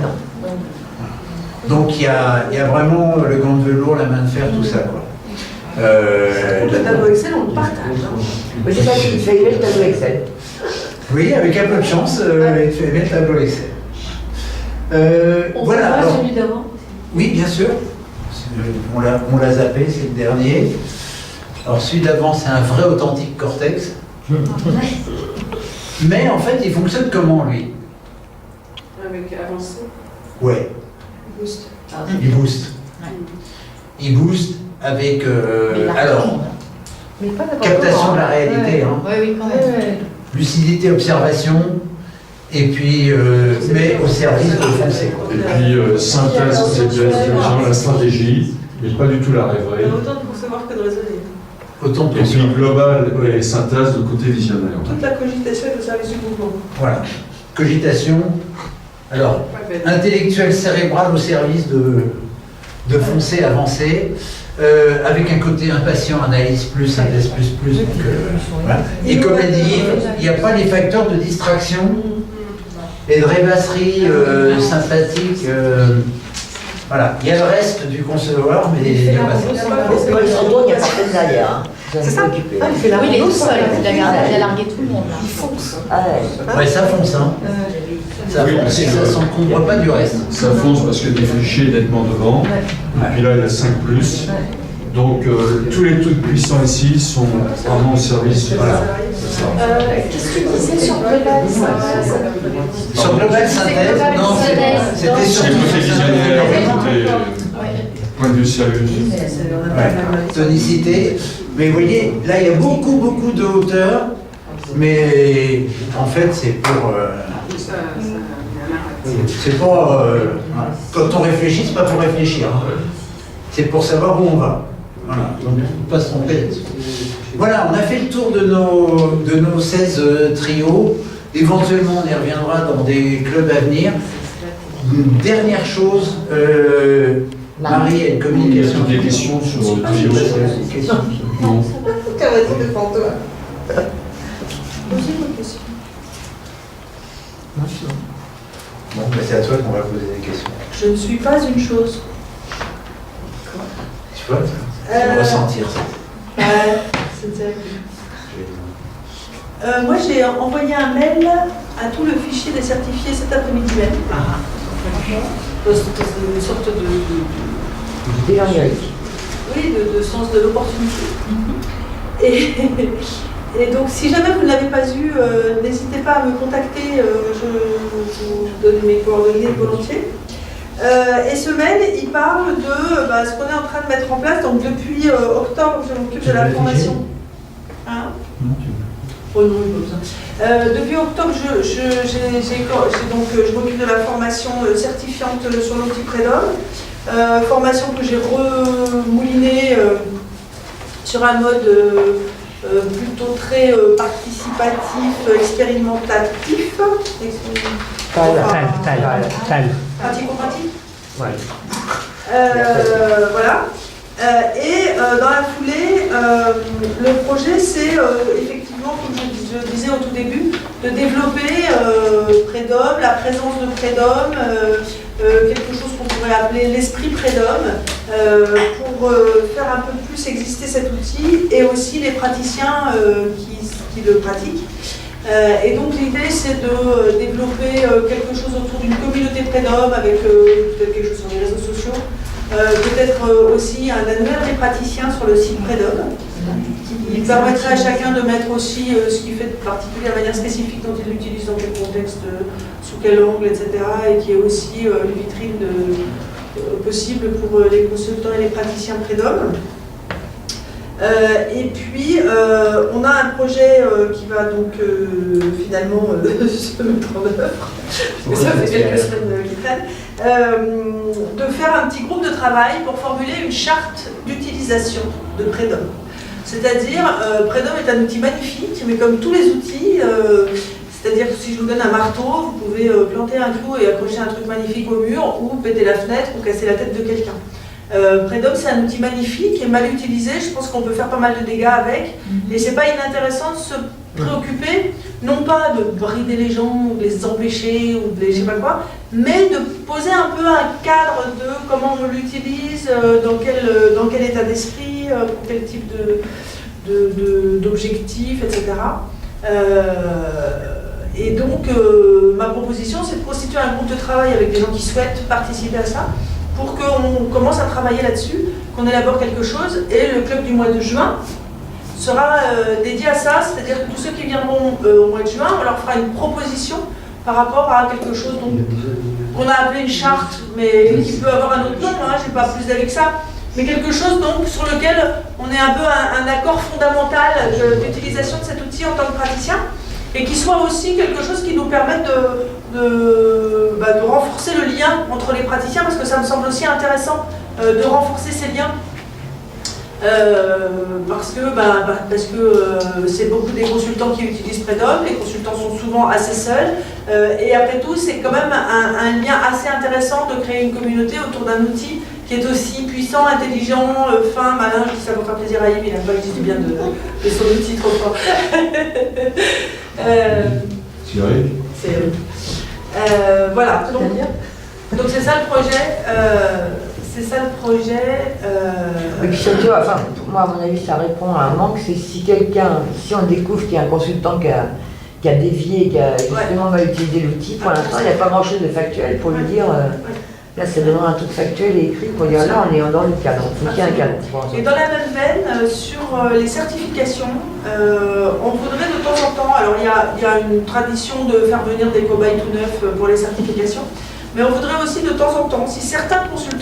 Donc il y a vraiment le gant de velours, la main de fer, tout ça, quoi. Le tableau Excel, on le partage. Mais c'est ça qui fait aimer le tableau Excel. Oui, avec un peu de chance, il fait aimer le tableau Excel. On Voilà. voit Alors, celui d'avant. oui, bien sûr. On l'a zappé, c'est le dernier. Alors celui d'avant, c'est un vrai authentique Cortex. Mais en fait, il fonctionne comment, lui? Avec avancé. Ouais, Boost. il booste. Il booste avec... alors, Mais pas n'importe captation comment. de la réalité, hein. Oui, oui, quand même. Lucidité, observation, et puis, mais au service de foncé, quoi. Et puis synthèse conceptuelle, c'est la stratégie, mais pas du tout la rêverie. Autant de concevoir que de raisonner. Autant de Et puis global et synthèse de côté visionnaire. Toute la cogitation est au service du mouvement. Voilà. Cogitation. Alors, intellectuel cérébral au service de foncé avancé, avec un côté impatient, analyse plus, synthèse plus. Donc, voilà. Et comme elle dit, il n'y a pas les facteurs de distraction et de rêvasserie sympathique. Voilà. Il y a le reste du concevoir, mais il n'y a pas ça. Paul Sandro, il n'y a personne derrière. Hein. C'est ça. Ah, il fait la Oui, il est tout rando, seul, ça. il a largué tout le monde. Là. Il fonce. Ah ouais. Ouais, ça fonce, hein. Ça Oui, fonce, et ça parce que- s'encombre pas du reste. Ça fonce parce que des fichiers nettement devant. Et puis là, il y a 5 plus. Donc tous les trucs puissants ici sont vraiment au service. Voilà. C'est ça. Qu'est-ce que tu disais sur Global Sur Global Synthèse, non, c'était C'est surtout le côté sur visionnaire, Synthèse. le côté point de vue sérieux. Ouais. Tonicité. Mais vous voyez, là, il y a beaucoup de hauteur, mais en fait, c'est pour... Ça, il y a un narratif. c'est pas... quand on réfléchit, c'est pas pour réfléchir. Hein. C'est pour savoir où on va. Voilà, donc il ne faut pas se tromper là-dessus. Voilà, on a fait le tour de nos 16 trios. Éventuellement, on y reviendra dans des clubs à venir. Une dernière chose, Marie a une communication. Des questions sur le trio. Non. Vas-y, défends-toi. Posez vos questions. Bon, bah, c'est à toi qu'on va poser des questions. Je ne suis pas une chose. Tu vois, tu vas ressentir ça. C'est terrible. Moi, j'ai envoyé un mail à tout le fichier des certifiés cet après-midi même. Une sorte de Bilan lyrique. oui, de sens de l'opportunité. Et donc, si jamais vous ne l'avez pas eu, n'hésitez pas à me contacter. Je vous donne mes coordonnées volontiers. Et ce mail, il parle de ce qu'on est en train de mettre en place. Donc, depuis octobre, je m'occupe de la formation. Hein? Oh non, il n'y a pas besoin. Depuis octobre, je m'occupe de la formation certifiante sur l'outil Prédom. Formation que j'ai remoulinée sur un mode plutôt très participatif, expérimentatif. Pratico-pratique. Voilà. Et dans la foulée, le projet, c'est effectivement, comme je disais au tout début, de développer Prédom, la présence de Prédom, quelque chose qu'on pourrait appeler l'esprit Prédom, pour faire un peu plus exister cet outil et aussi les praticiens qui le pratiquent. Et donc l'idée, c'est de développer quelque chose autour d'une communauté Prédom avec peut-être quelque chose sur les réseaux sociaux. Peut-être aussi un annuaire des praticiens sur le site Prédom. Il permettrait à chacun de mettre aussi ce qu'il fait de particulier, la manière spécifique dont il l'utilise, dans quel contexte, sous quel angle, etc. Et qui est aussi une vitrine possible pour les consultants et les praticiens Predom. Et puis, on a un projet qui va donc finalement se mettre en œuvre, parce que ça fait quelques semaines qu'il traîne, de faire un petit groupe de travail pour formuler une charte d'utilisation de Predom. C'est-à-dire, Predom est un outil magnifique, mais comme tous les outils, c'est-à-dire que si je vous donne un marteau, vous pouvez planter un clou et accrocher un truc magnifique au mur, ou péter la fenêtre, ou casser la tête de quelqu'un. Predom, c'est un outil magnifique et mal utilisé. Je pense qu'on peut faire pas mal de dégâts avec. Et c'est pas inintéressant de se préoccuper, non pas de brider les gens, ou de les empêcher, ou de les je sais pas quoi, mais de poser un peu un cadre de comment on l'utilise, dans quel état d'esprit, pour quel type d'objectif, etc. Et donc, ma proposition, c'est de constituer un groupe de travail avec des gens qui souhaitent participer à ça, pour qu'on commence à travailler là-dessus, qu'on élabore quelque chose, et le club du mois de juin sera dédié à ça, c'est-à-dire que tous ceux qui viendront au mois de juin, on leur fera une proposition par rapport à quelque chose qu'on a appelé une charte, mais qui peut avoir un autre nom, hein, je n'ai pas plus d'avis que ça, mais quelque chose donc sur lequel on est un peu un accord fondamental d'utilisation de cet outil en tant que praticien, et qui soit aussi quelque chose qui nous permette de renforcer le lien entre les praticiens, parce que ça me semble aussi intéressant de renforcer ces liens, parce que c'est beaucoup des consultants qui utilisent Predom, les consultants sont souvent assez seuls, et après tout c'est quand même un lien assez intéressant de créer une communauté autour d'un outil qui est aussi puissant, intelligent, fin, malin. Je dis ça pour faire plaisir à Yves, il n'a pas dit du bien de son outil trop fort. C'est voilà, donc c'est ça le projet. C'est ça le projet. Et puis surtout, enfin, moi à mon avis ça répond à un manque, c'est si on découvre qu'il y a un consultant qui a dévié, qui a justement mal utilisé l'outil, pour l'instant il n'y a pas grand chose de factuel pour lui dire, là ça demande un truc factuel et écrit pour dire là on est dans le cadre, il faut qu'il y ait un cadre. Et dans la même veine, sur les certifications, on voudrait de temps en temps, alors il y a une tradition de faire venir des cobayes tout neufs pour les certifications, mais on voudrait aussi de temps en temps, si certains consultants